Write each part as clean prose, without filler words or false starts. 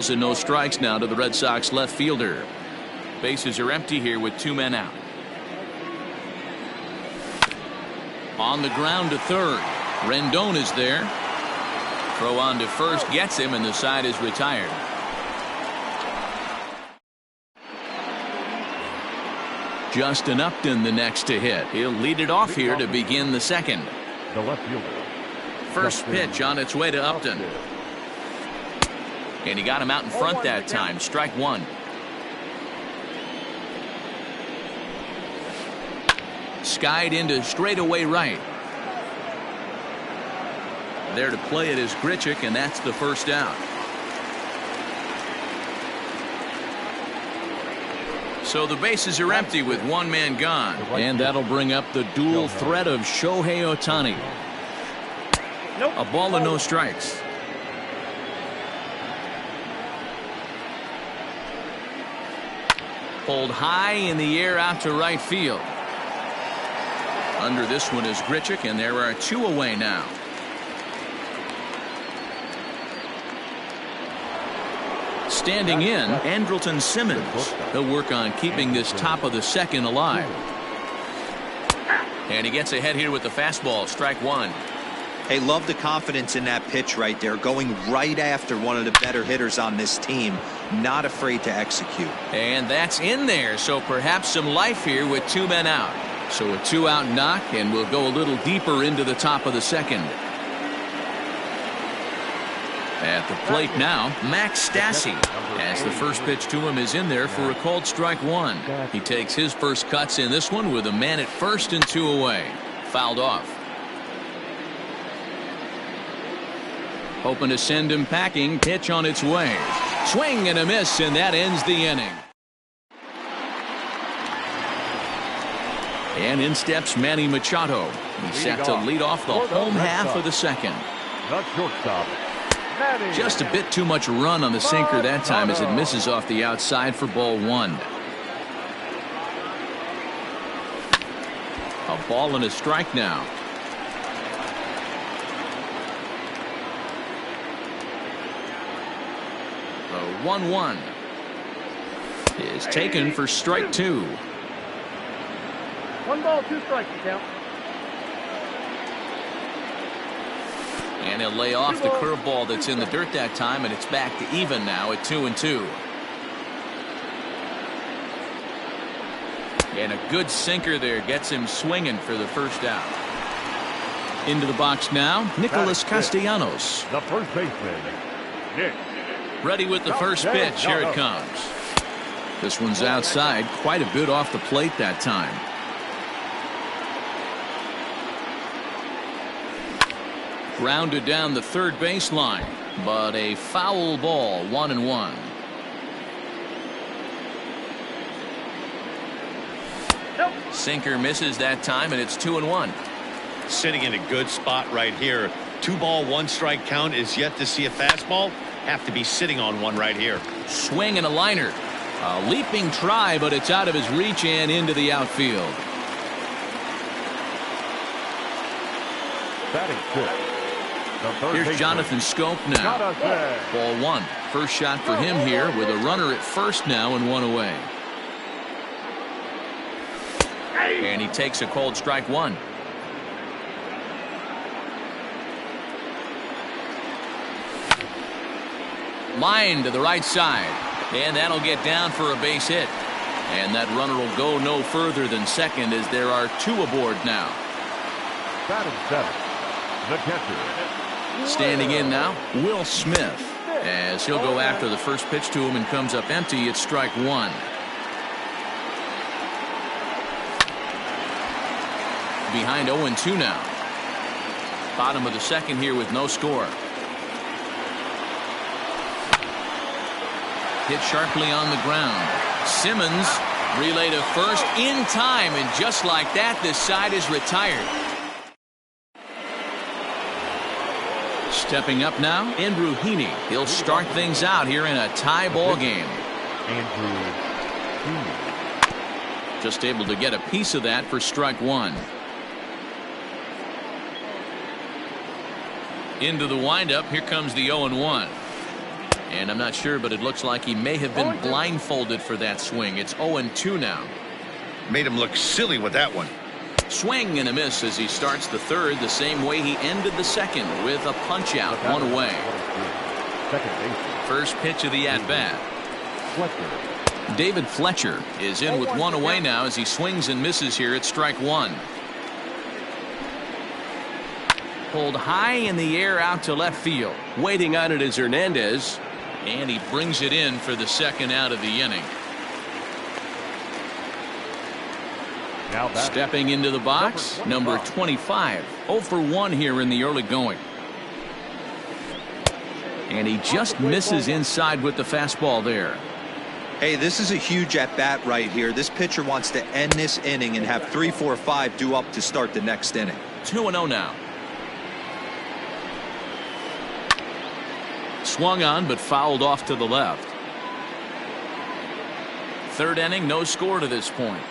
And no strikes now to the Red Sox left fielder. Bases are empty here with 2 men out. On the ground to third. Rendon is there. Throw on to first gets him, and the side is retired. Justin Upton the next to hit. He'll lead it off here to begin the second. The left fielder. First pitch on its way to Upton. And he got him out in front that time. Strike one. Skied into straightaway right. There to play it is Grichuk, and that's the first out. So the bases are empty with 1 man gone. And that'll bring up the dual threat of Shohei Ohtani. A ball and no strikes. Pulled high in the air out to right field. Under this one is Grichuk, and there are 2 away now. Standing in, Andrelton Simmons. He'll work on keeping this top of the second alive. And he gets ahead here with the fastball. Strike one. Hey, love the confidence in that pitch right there. Going right after one of the better hitters on this team. Not afraid to execute. And that's in there. So perhaps some life here with 2 men out. So a 2-out knock, and we'll go a little deeper into the top of the second. At the plate now, Max Stassi, as the first pitch to him is in there for a called strike one. He takes his first cuts in this one with a man at first and 2 away. Fouled off. Hoping to send him packing. Pitch on its way. Swing and a miss, and that ends the inning. And in steps Manny Machado. He's set to lead off the home half of the second. The shortstop. Just a bit too much run on the sinker that time as it misses off the outside for ball 1. A ball and a strike now. The 1-1 is taken for strike 2. 1 ball, 2 strikes to count. And he'll lay off the curveball that's in the dirt that time, and it's back to even now at 2-2. And a good sinker there gets him swinging for the first out. Into the box now, Nicholas Castellanos. The first baseman, Nick. Ready with the first pitch. Here it comes. This one's outside, quite a bit off the plate that time. Grounded down the third baseline, but a foul ball. 1-1. Sinker misses that time, and it's 2-1. Sitting in a good spot right here. 2 ball, 1 strike count is yet to see a fastball. Have to be sitting on one right here. Swing and a liner. A leaping try, but it's out of his reach and into the outfield. Batting fifth. Here's Jonathan Schoop now. Ball 1. First shot for him here with a runner at first now and 1 away. And he takes a called strike 1. Line to the right side. And that'll get down for a base hit. And that runner will go no further than second as there are 2 aboard now. Batting 7th. The catcher. Standing in now, Will Smith, as he'll go after the first pitch to him and comes up empty. It's strike 1. Behind 0-2 now. Bottom of the second here with no score. Hit sharply on the ground. Simmons relay to first in time, and just like that, this side is retired. Stepping up now, Andrew Heaney. He'll start things out here in a tie ball game. Andrew Heaney. Just able to get a piece of that for strike 1. Into the windup. Here comes the 0-1. And I'm not sure, but it looks like he may have been blindfolded for that swing. It's 0-2 now. Made him look silly with that one. Swing and a miss as he starts the third the same way he ended the second, with a punch out, one away. Second base. First pitch of the at-bat. Fletcher. David Fletcher is in with one away now as he swings and misses here at strike one. Pulled high in the air out to left field. Waiting on it is Hernandez. And he brings it in for the second out of the inning. Now stepping into the box, number 25. 0 for 1 here in the early going. And he just misses inside with the fastball there. Hey, this is a huge at-bat right here. This pitcher wants to end this inning and have 3, 4, 5 due up to start the next inning. 2-0 now. Swung on but fouled off to the left. Third inning, no score to this point.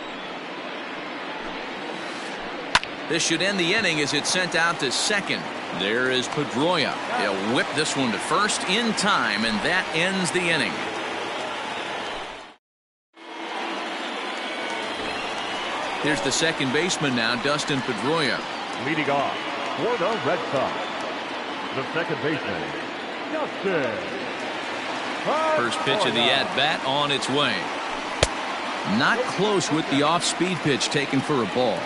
This should end the inning as it's sent out to second. There is Pedroia. He'll whip this one to first in time, and that ends the inning. Here's the second baseman now, Dustin Pedroia. leading off for the Red Sox, the second baseman, Dustin. First pitch of the at-bat on its way. Not close with the off-speed pitch taken for a ball.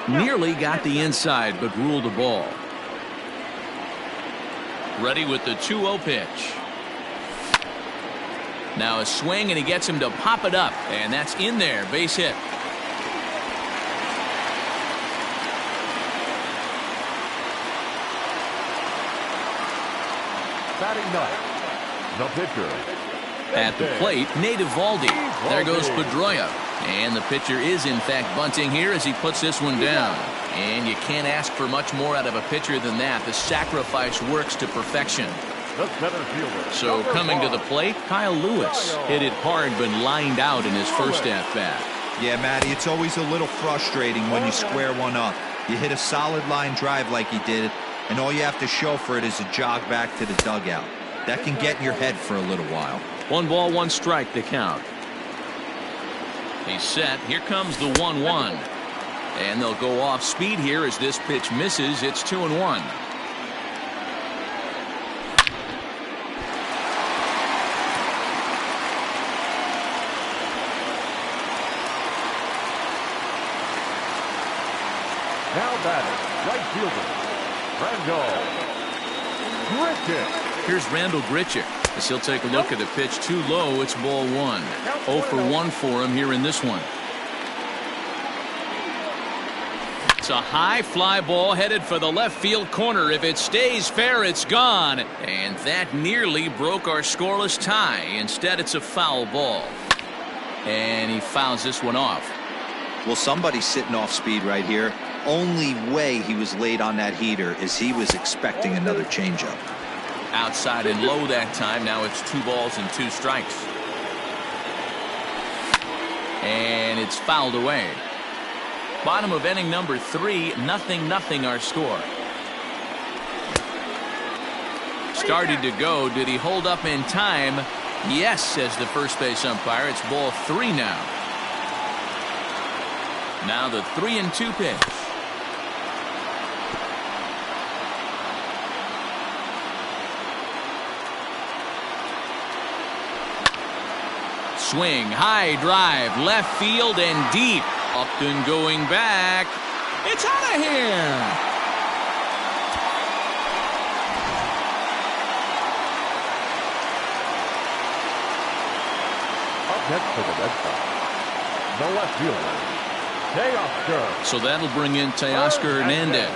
Nearly got the inside, but ruled a ball. Ready with the 2-0 pitch. Now a swing, and he gets him to pop it up, and that's in there. Base hit. Batting ninth, the pitcher. At the plate, Nate Eovaldi. There goes Pedroia. And the pitcher is, in fact, bunting here as he puts this one down. And you can't ask for much more out of a pitcher than that. The sacrifice works to perfection. The center fielder. So coming to the plate, Kyle Lewis hit it hard but lined out in his first at-bat. Yeah, Matty, it's always a little frustrating when you square one up. You hit a solid line drive like he did, and all you have to show for it is a jog back to the dugout. That can get in your head for a little while. 1 ball, 1 strike to count. He's set. Here comes the 1-1. And they'll go off speed here as this pitch misses. It's 2-1. Now batting, right fielder, Randal Grichuk. Here's Randal Grichuk as he'll take a look at the pitch too low. It's ball 1. 0 for 1 for him here in this one. It's a high fly ball headed for the left field corner. If it stays fair, it's gone. And that nearly broke our scoreless tie. Instead, it's a foul ball. And he fouls this one off. Well, somebody's sitting off speed right here. Only way he was late on that heater is he was expecting another changeup. Outside and low that time. Now it's 2 balls and 2 strikes. And it's fouled away. Bottom of inning number 3, 0-0 our score. Started to go. Did he hold up in time? Yes, says the first base umpire. It's ball 3 now. Now the 3-2 pitch. Swing, high drive, left field and deep. Upton going back. It's out of here. Up next for the Red Sox, the left fielder, Teoscar. So that'll bring in Teoscar Hernandez.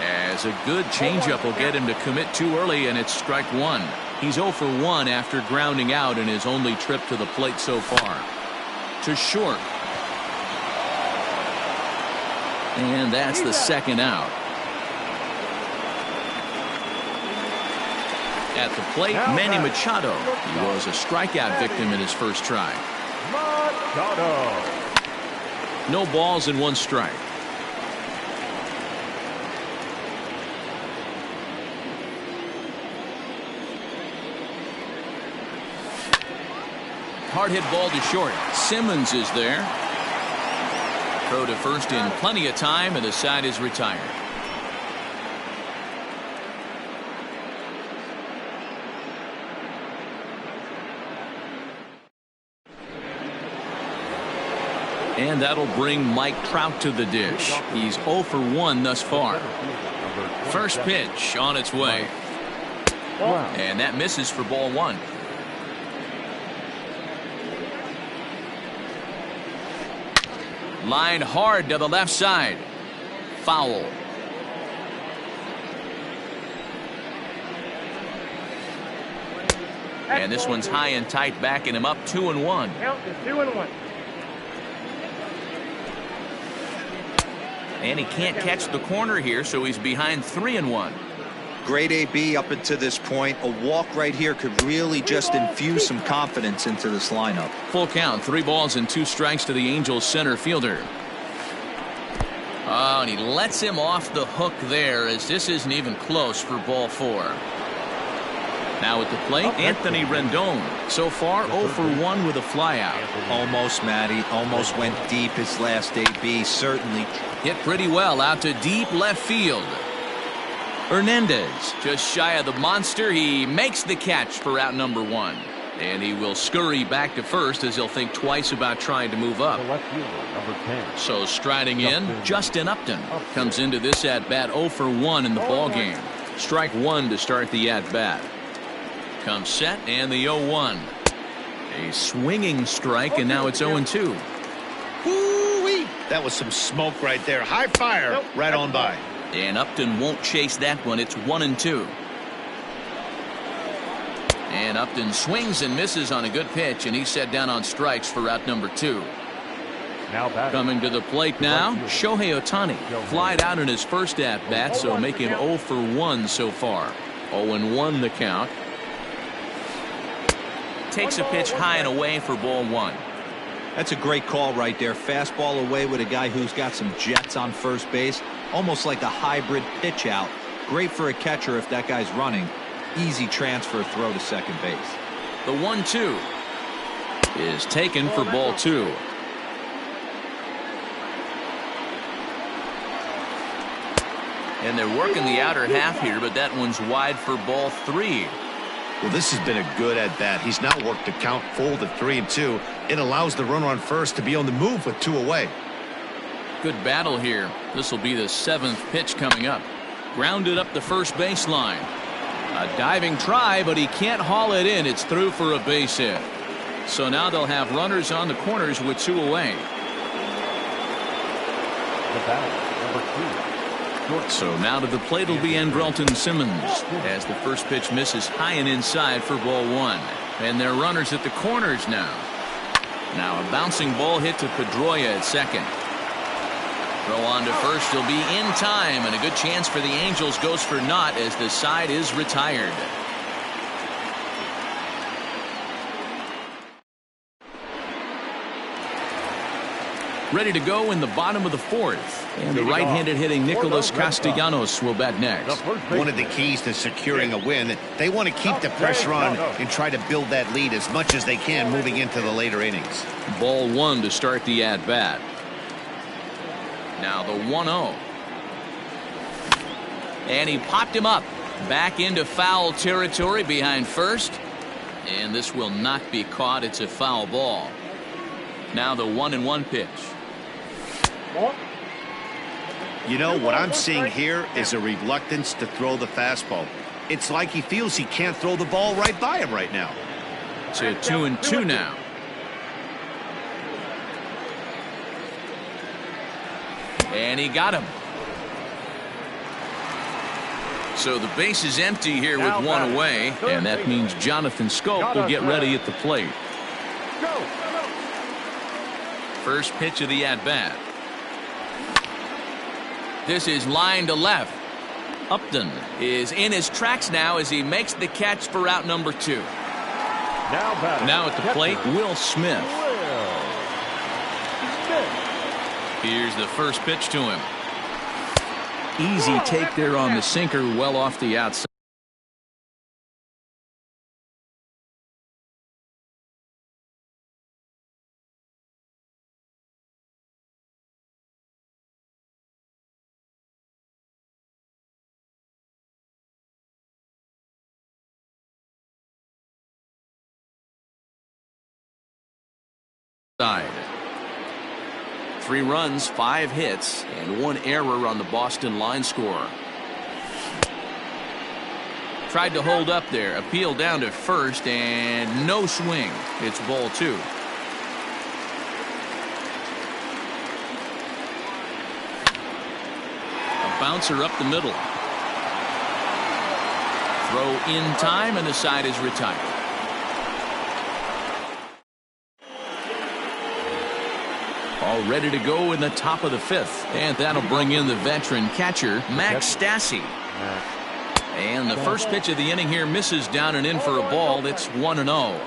As a good changeup will get him to commit too early, and it's strike 1. He's 0 for 1 after grounding out in his only trip to the plate so far. To short. And that's the second out. At the plate, Manny Machado. He was a strikeout victim in his first try. Machado. No balls and 1 strike. Hard hit ball to short. Simmons is there. Throw to first in plenty of time, and the side is retired. And that'll bring Mike Trout to the dish. He's 0 for 1 thus far. First pitch on its way. And that misses for ball 1. Line hard to the left side. Foul. And this one's high and tight, backing him up 2-1. Count is 2-1. And he can't catch the corner here, so he's behind 3-1. Great AB up until this point. A walk right here could really just infuse some confidence into this lineup. Full count, 3 balls and 2 strikes to the Angels center fielder. Oh, and he lets him off the hook there, as this isn't even close for ball 4. Now at the plate, Anthony Rendon. So far 0 for 1 with a flyout. Almost, Matty. Almost went deep his last AB. Certainly hit pretty well out to deep left field. Hernandez just shy of the monster. He makes the catch for out number 1. And he will scurry back to first, as he'll think twice about trying to move up. So striding in, Justin Upton comes into this at-bat 0 for 1 in the ballgame. Strike 1 to start the at-bat. Comes set, and the 0-1. A swinging strike, and now it's 0-2. Woo-wee. That was some smoke right there. High fire right on by. And Upton won't chase that one. It's 1-2. And Upton swings and misses on a good pitch, and he's set down on strikes for out number 2. Coming to the plate now, Shohei Ohtani. Flied out in his first at-bat, so make him 0 for 1 so far. 0-1 the count. Takes a pitch high and away for ball 1. That's a great call right there. Fastball away with a guy who's got some jets on first base. Almost like a hybrid pitch out. Great for a catcher if that guy's running. Easy transfer throw to second base. The 1-2 is taken for ball 2. And they're working the outer half here, but that one's wide for ball 3. Well, this has been a good at-bat. He's now worked the count full to 3-2. It allows the runner on first to be on the move with 2 away. Good battle here. This will be the 7th pitch coming up. Grounded up the first baseline. A diving try, but he can't haul it in. It's through for a base hit. So now they'll have runners on the corners with 2 away. The batter, number 2. So now to the plate will be Andrelton Simmons, as the first pitch misses high and inside for ball 1. And they're runners at the corners now. Now a bouncing ball hit to Pedroia at second. Throw on to first. He'll be in time, and a good chance for the Angels goes for naught, as the side is retired. Ready to go in the bottom of the 4th. And the right-handed hitting Nicholas Castellanos will bat next. One of the keys to securing a win, they want to keep the pressure on and try to build that lead as much as they can moving into the later innings. Ball 1 to start the at-bat. Now the 1-0. And he popped him up. Back into foul territory behind first. And this will not be caught. It's a foul ball. Now the 1-1 pitch. You know, what I'm seeing here is a reluctance to throw the fastball. It's like he feels he can't throw the ball right by him right now. To 2-2 now. And he got him. So the base is empty here with 1 away, and that means Jonathan Schoop will get ready at the plate. First pitch of the at-bat. This is line to left. Upton is in his tracks now as he makes the catch for out number 2. Now at the plate, Will Smith. Here's the first pitch to him. Easy take there on the sinker, well off the outside. side. 3 runs, 5 hits, and 1 error on the Boston line score. Tried to hold up there, appeal down to first, and no swing. It's ball 2. A bouncer up the middle. Throw in time, and the side is retired. All ready to go in the top of the 5th. And that'll bring in the veteran catcher, Max Stassi. And the first pitch of the inning here misses down and in for a ball. It's 1-0.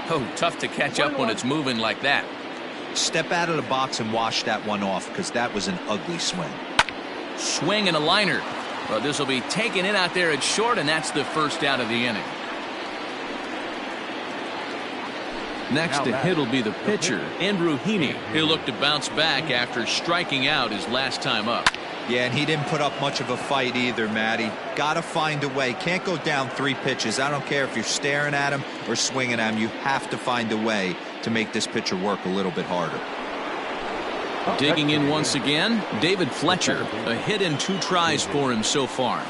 Oh, tough to catch up when it's moving like that. Step out of the box and wash that one off, because that was an ugly swing. Swing and a liner. Well, this will be taken in out there at short, and that's the first out of the inning. Next to hit will be the pitcher, Andrew Heaney. He'll look to bounce back after striking out his last time up. Yeah, and he didn't put up much of a fight either, Matty. Gotta find a way. Can't go down 3 pitches. I don't care if you're staring at him or swinging at him. You have to find a way to make this pitcher work a little bit harder. Digging in once again, David Fletcher. A hit and 2 tries for him so far.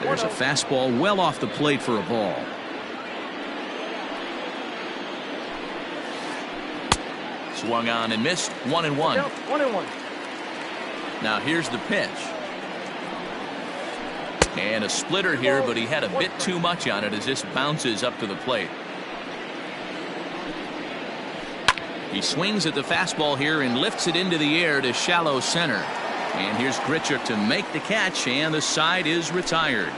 There's a fastball well off the plate for a ball. Swung on and missed. 1-1. 1-1. Now here's the pitch. And a splitter here, but he had a bit too much on it as this bounces up to the plate. He swings at the fastball here and lifts it into the air to shallow center. And here's Grichuk to make the catch, and the side is retired.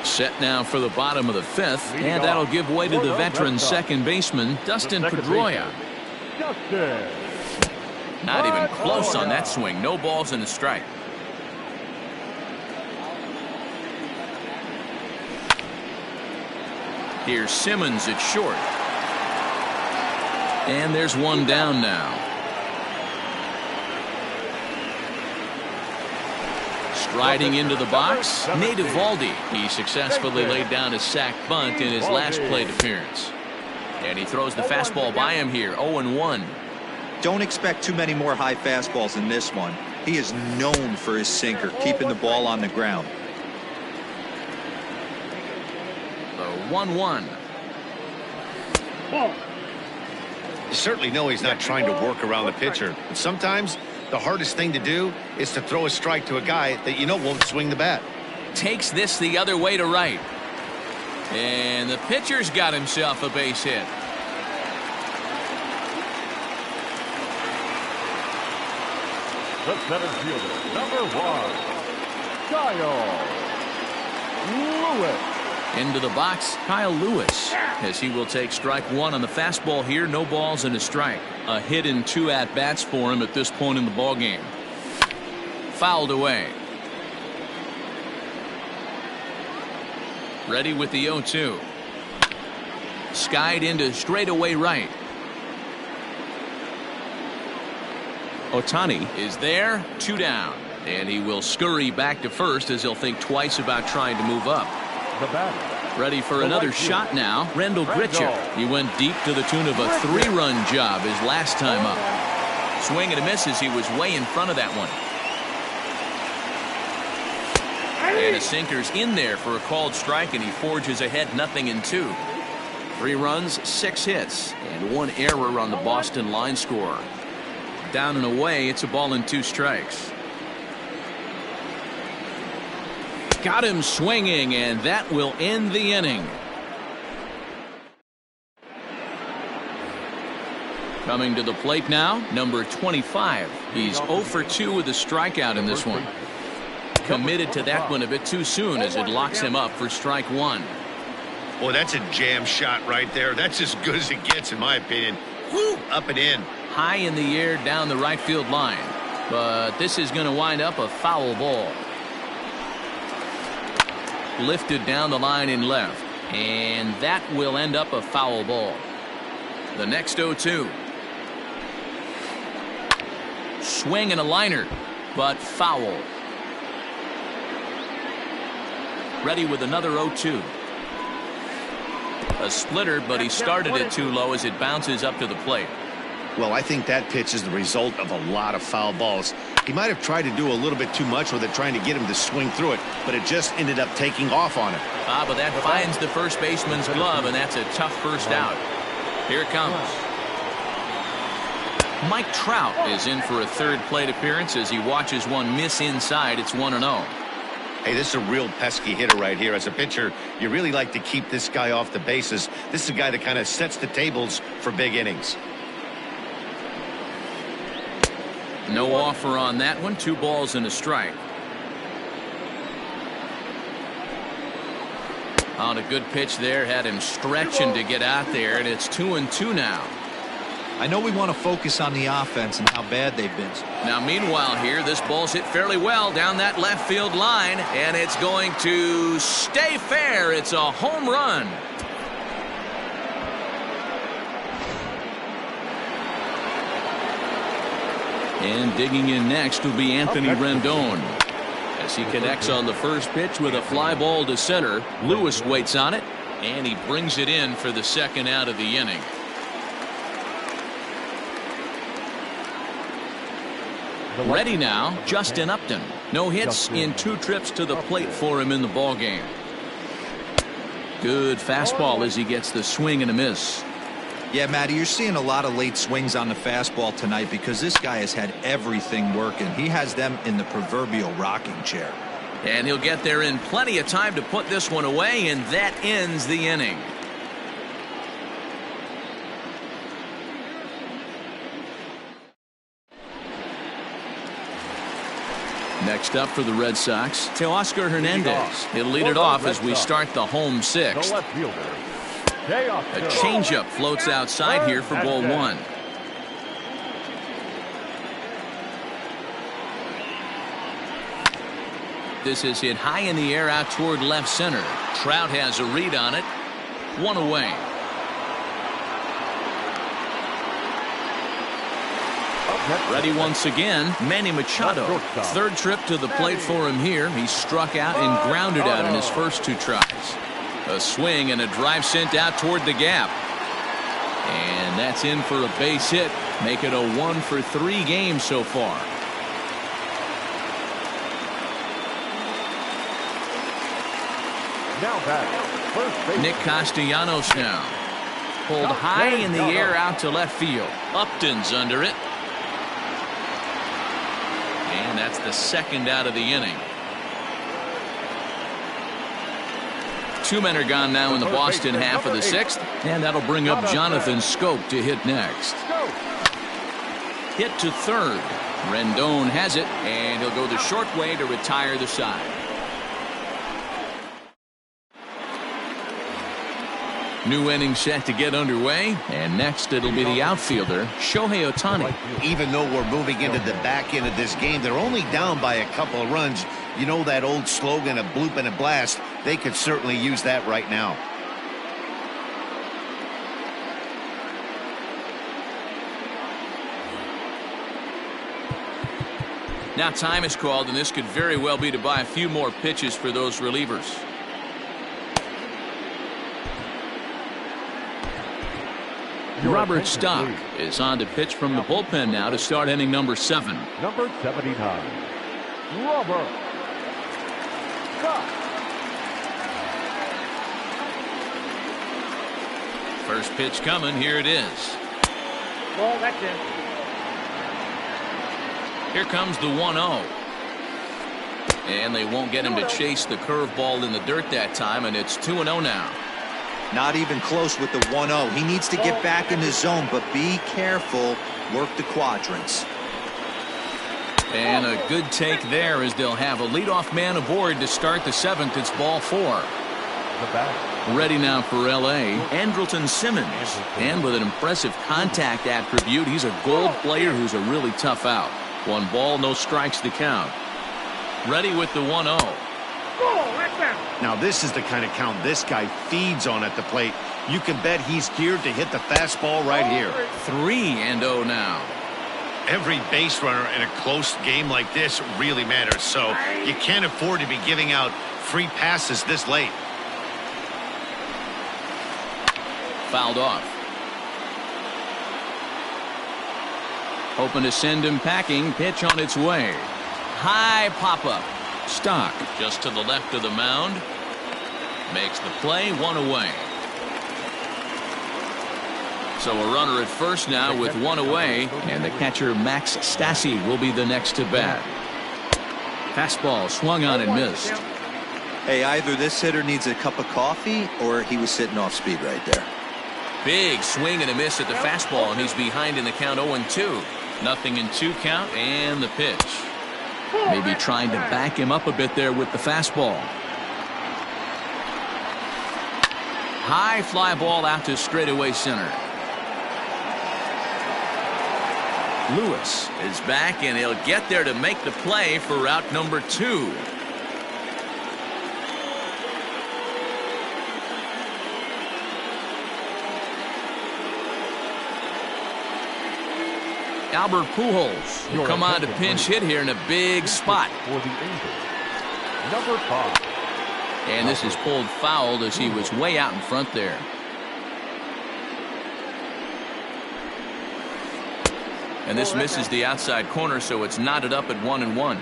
Set now for the bottom of the 5th, and that'll give way to the veteran second baseman, Dustin Pedroia. Not even close on that swing. No balls and a strike. Here's Simmons at short. And there's one down now. Striding into the box, Nate Eovaldi. He successfully laid down a sac bunt in his last plate appearance. And he throws the fastball by him here, 0-1. Don't expect too many more high fastballs in this one. He is known for his sinker, keeping the ball on the ground. The 1-1. You certainly know he's not trying to work around the pitcher. But sometimes the hardest thing to do is to throw a strike to a guy that you know won't swing the bat. Takes this the other way to right. And the pitcher's got himself a base hit. The center fielder, number 1, Kyle Lewis. Into the box, Kyle Lewis, as he will take strike 1 on the fastball here. No balls and a strike. A hit and 2 at-bats for him at this point in the ballgame. Fouled away. Ready with the 0-2. Skied into straightaway right. Ohtani is there, 2 down. And he will scurry back to first as he'll think twice about trying to move up. The batter. Ready for another shot now, Rendell Grichuk. He went deep to the tune of a 3-run job his last time up. Swing and a miss as he was way in front of that one. And a sinker's in there for a called strike, and he forges ahead 0-2. 3 runs, 6 hits, and 1 error on the Boston line score. Down and away, it's a ball and 2 strikes. Got him swinging, and that will end the inning. Coming to the plate now, number 25. He's 0 for 2 with a strikeout in this one. Committed to that one a bit too soon as it locks him up for strike 1. Boy, that's a jam shot right there. That's as good as it gets, in my opinion. Woo! Up and in. High in the air down the right field line. But this is going to wind up a foul ball. Lifted down the line in left. And that will end up a foul ball. The next 0-2. Swing and a liner, but foul. Ready with another 0-2. A splitter, but he started it too low as it bounces up to the plate. Well, I think that pitch is the result of a lot of foul balls. He might have tried to do a little bit too much with it, trying to get him to swing through it, but it just ended up taking off on him. But that finds the first baseman's glove, and that's a tough first out. Here it comes. Mike Trout is in for a third plate appearance as he watches one miss inside. It's 1-0. Hey, this is a real pesky hitter right here. As a pitcher, you really like to keep this guy off the bases. This is a guy that kind of sets the tables for big innings. No offer on that one. 2 balls and a strike. On a good pitch there, had him stretching to get out there, and it's 2-2 now. I know we want to focus on the offense and how bad they've been. Now, meanwhile here, this ball's hit fairly well down that left field line, and it's going to stay fair. It's a home run. And digging in next will be Anthony Rendon. As he connects on the first pitch with a fly ball to center, Lewis waits on it, and he brings it in for the second out of the inning. Ready now, Justin Upton. No hits in 2 trips to the plate for him in the ballgame. Good fastball as he gets the swing and a miss. Yeah, Matty, you're seeing a lot of late swings on the fastball tonight because this guy has had everything working. He has them in the proverbial rocking chair. And he'll get there in plenty of time to put this one away, and that ends the inning. Next up for the Red Sox, Teoscar Hernandez. He'll lead it off as we start the home 6th. A changeup floats outside here for ball 1. This is hit high in the air out toward left center. Trout has a read on it. 1 away. Ready once again, Manny Machado. 3rd trip to the plate for him here. He struck out and grounded out in his first 2 tries. A swing and a drive sent out toward the gap. And that's in for a base hit. Make it a 1-for-3 game so far. Nick Castellanos now. Pulled high in the air out to left field. Upton's under it. And that's the second out of the inning. 2 men are gone now in the Boston half of the 6th, and that'll bring up Jonathan Schoop to hit next. Hit to 3rd. Rendon has it, and he'll go the short way to retire the side. New inning set to get underway, and next it'll be the outfielder, Shohei Ohtani. Even though we're moving into the back end of this game, they're only down by a couple of runs. You know that old slogan, a bloop and a blast? They could certainly use that right now. Now time is called, and this could very well be to buy a few more pitches for those relievers. Robert Stock is on to pitch from the bullpen now to start inning number 7. Number 79, Robert Stock. First pitch coming. Here it is. Well, that's it. Here comes the 1-0. And they won't get him to chase the curveball in the dirt that time, and it's 2-0 now. Not even close with the 1-0. He needs to get back in the zone, but be careful. Work the quadrants. And a good take there as they'll have a leadoff man aboard to start the 7th. It's ball 4. Ready now for L.A., Andrelton Simmons. And with an impressive contact attribute, he's a gold player who's a really tough out. 1 ball, no strikes to count. Ready with the 1-0. Now this is the kind of count this guy feeds on at the plate. You can bet he's geared to hit the fastball right here. 3-0 now. Every base runner in a close game like this really matters, so you can't afford to be giving out free passes this late. Fouled off. Hoping to send him packing. Pitch on its way. High pop-up. Stock just to the left of the mound. Makes the play, one away. So a runner at first now with one away, and the catcher Max Stassi will be the next to bat. Fastball swung on and missed. Hey, either this hitter needs a cup of coffee or he was sitting off speed right there. Big swing and a miss at the fastball, and he's behind in the count 0-2. Nothing in 2 count, and the pitch. Maybe trying to back him up a bit there with the fastball. High fly ball out to straightaway center. Lewis is back, and he'll get there to make the play for route number 2. Albert Pujols will come on to pinch hit here in a big spot. For the Angels, number 5. And this is pulled fouled as he was way out in front there. And this misses the outside corner, so it's knotted up at 1-1.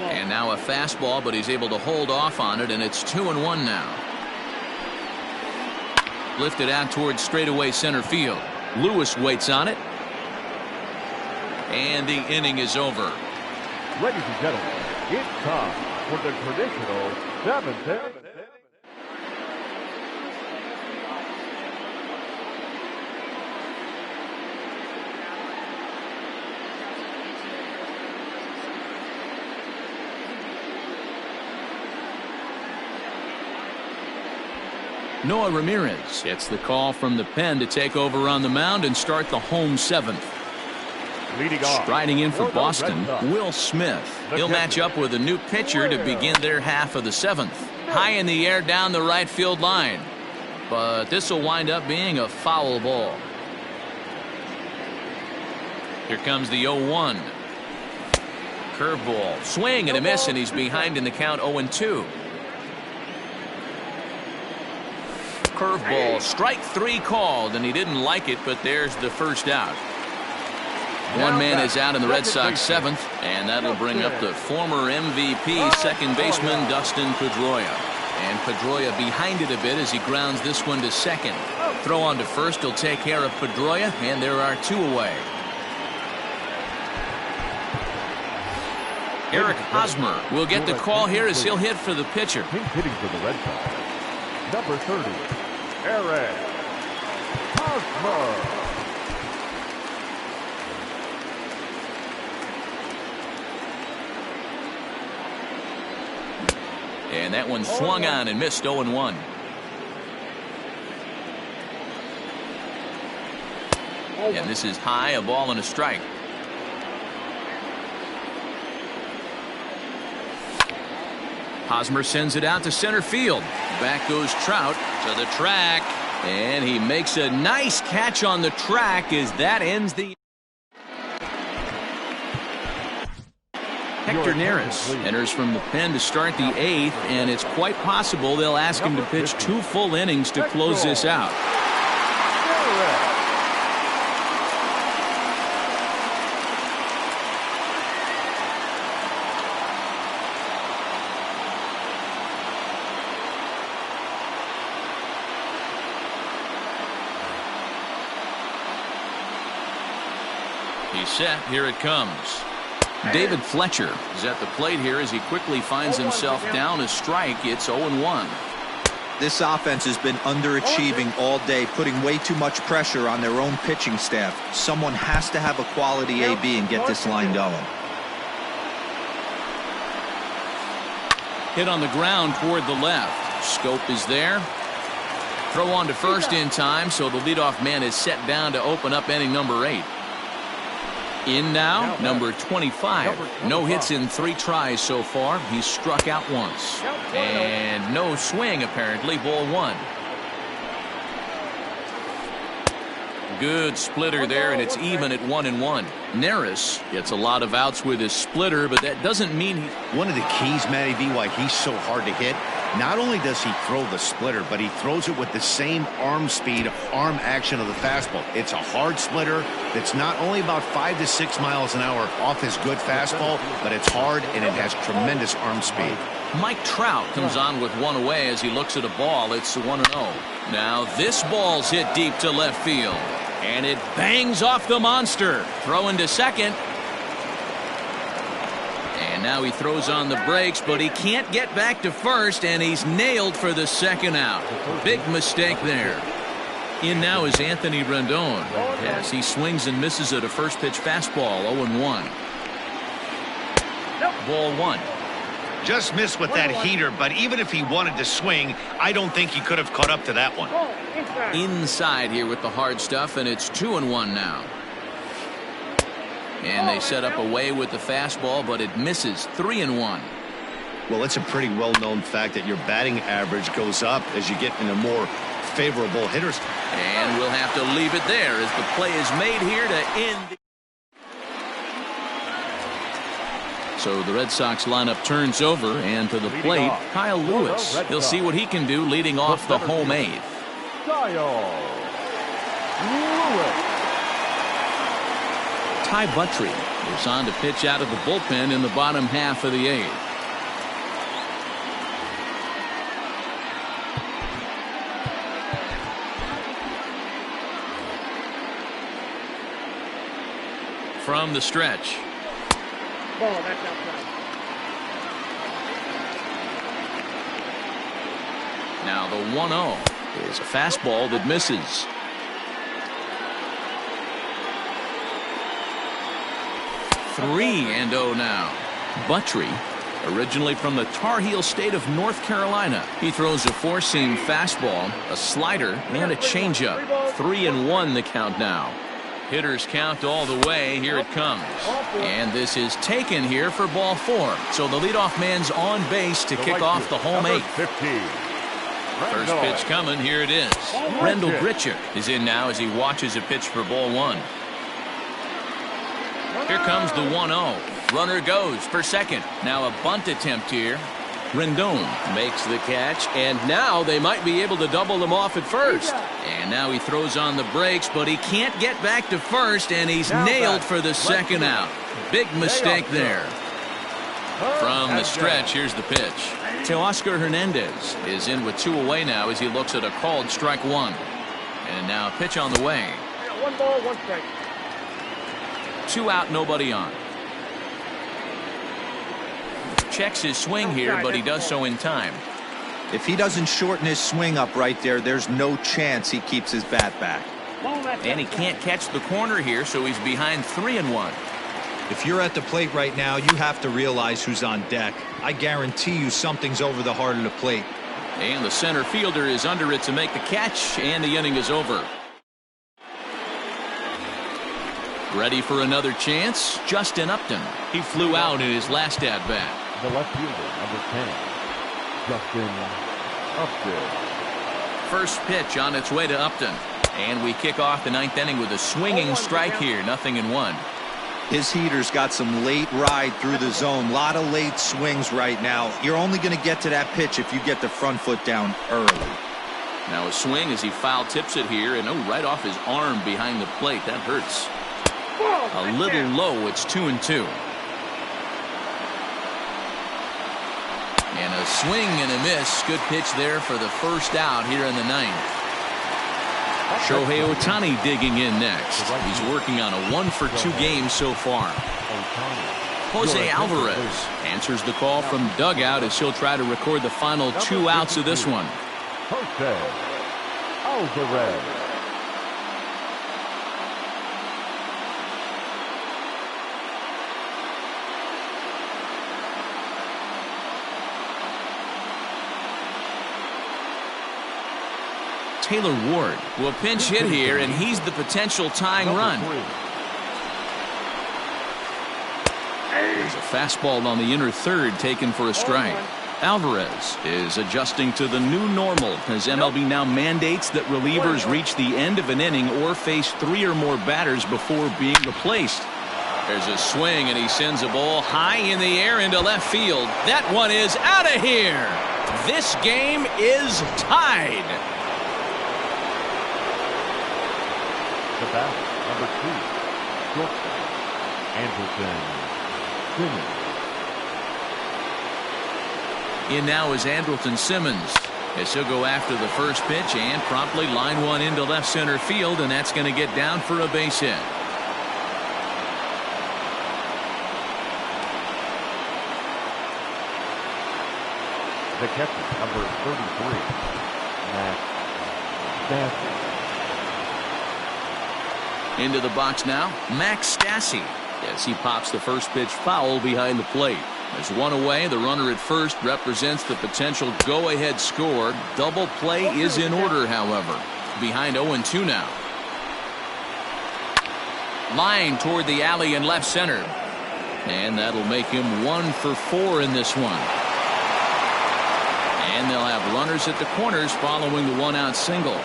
And now a fastball, but he's able to hold off on it, and it's 2-1 now. Lifted out towards straightaway center field. Lewis waits on it. And the inning is over. Ladies and gentlemen, it's time for the traditional 7th. Noah Ramirez gets the call from the pen to take over on the mound and start the home 7th. Leading off, striding in for Boston, Will Smith. He'll match up with a new pitcher to begin their half of the 7th. High in the air down the right field line. But this will wind up being a foul ball. Here comes the 0-1. Curveball. Swing and a miss, and he's behind in the count 0-2. Curveball, strike 3 called, and he didn't like it, but there's the first out. One man is out in the Red Sox 7th, and that'll bring up the former MVP second baseman Dustin Pedroia. And Pedroia behind it a bit as he grounds this one to second. Throw on to first will take care of Pedroia, and there are 2 away. Eric Hosmer will get the call here as he'll hit for the pitcher. Hitting for the Red Sox, number 30, Eric Hosmer. And that one swung on and missed 0-1. And this is high, a ball and a strike. Hosmer sends it out to center field. Back goes Trout to the track. And he makes a nice catch on the track as that ends the... Hector Neris enters from the pen to start the 8th, and it's quite possible they'll ask him to pitch 2 full innings to close this out. He's set. Here it comes. David Fletcher is at the plate here as he quickly finds himself down a strike. It's 0-1. This offense has been underachieving all day, putting way too much pressure on their own pitching staff. Someone has to have a quality AB and get this line going. Hit on the ground toward the left. Scope is there. Throw on to first in time, so the leadoff man is set down to open up inning number 8. In now, number 25. No hits in 3 tries so far. He's struck out once. And no swing, apparently. Ball 1. Good splitter there, and it's even at 1-1. Neris gets a lot of outs with his splitter, but that doesn't mean he... One of the keys, Matty V, why he's so hard to hit, not only does he throw the splitter, but he throws it with the same arm speed, arm action of the fastball. It's a hard splitter that's not only about 5 to 6 miles an hour off his good fastball, but it's hard and it has tremendous arm speed. Mike Trout comes on with one away as he looks at a ball. It's 1-0. Now this ball's hit deep to left field. And it bangs off the monster. Throwing to second. And now he throws on the brakes, but he can't get back to first, and he's nailed for the second out. Big mistake there. In now is Anthony Rendon as he swings and misses at a first pitch fastball. 0-1. Ball 1. Just missed with that heater, but even if he wanted to swing, I don't think he could have caught up to that one. Inside here with the hard stuff, and it's 2-1 now. And they set up away with the fastball, but it misses. 3-1. Well, it's a pretty well-known fact that your batting average goes up as you get into more favorable hitters. And we'll have to leave it there as the play is made here to end the... So the Red Sox lineup turns over, and to the plate, Kyle Lewis. He'll see what he can do leading off the home eighth. Ty Buttrey is on to pitch out of the bullpen in the bottom half of the eighth. From the stretch. Ball, that's outside. Now the 1-0 is a fastball that misses. Three and 0 now. Buttrey, originally from the Tar Heel state of North Carolina. He throws a four-seam fastball, a slider, and a changeup. 3-1 the count now. Hitters count all the way. Here it comes. And this is taken here for ball 4. So the leadoff man's on base to kick off the home eighth. First pitch coming. Here it is. Rendell Grichuk is in now as he watches a pitch for ball 1. Here comes the 1-0. Runner goes for second. Now a bunt attempt here. Rendon makes the catch, and now they might be able to double them off at first. And now he throws on the brakes, but he can't get back to first, and he's nailed for the second out. Big mistake there. From the stretch, here's the pitch. Teoscar Hernandez is in with 2 away now as he looks at a called strike 1. And now a pitch on the way. 1 ball, 1 strike. 2 out, nobody on. Checks his swing here, but he does so in time. If he doesn't shorten his swing up right there, there's no chance he keeps his bat back. And he can't catch the corner here, so he's behind 3-1. If you're at the plate right now, you have to realize who's on deck. I guarantee you something's over the heart of the plate. And the center fielder is under it to make the catch, and the inning is over. Ready for another chance? Justin Upton. He flew out in his last at-bat. The left fielder, number 10, Justin Upton. First pitch on its way to Upton. And we kick off the 9th inning with a swinging strike here. 0-1. His heater's got some late ride through the zone. A lot of late swings right now. You're only going to get to that pitch if you get the front foot down early. Now a swing as he foul tips it here, and right off his arm behind the plate. That hurts. A little low. It's 2-2. And a swing and a miss. Good pitch there for the first out here in the 9th. Shohei Ohtani digging in next. He's working on a 1-for-2 game so far. Jose Alvarez answers the call from dugout as he'll try to record the final 2 outs of this one. Jose Alvarez. Taylor Ward will pinch hit here, and he's the potential tying run. There's a fastball on the inner third taken for a strike. Alvarez is adjusting to the new normal as MLB now mandates that relievers reach the end of an inning or face 3 or more batters before being replaced. There's a swing, and he sends a ball high in the air into left field. That one is out of here. This game is tied. The batter, number 2, shortstop, Andrelton Simmons. In now is Andrelton Simmons as he'll go after the first pitch and promptly line one into left center field, and that's going to get down for a base hit. The catcher, number 33, Max Stassi. Into the box now, Max Stassi as he pops the first pitch foul behind the plate. There's one away. The runner at first represents the potential go-ahead score. Double play is in order, however. Behind 0-2 now. Line toward the alley in left center. And that'll make him 1 for 4 in this one. And they'll have runners at the corners following the one-out single.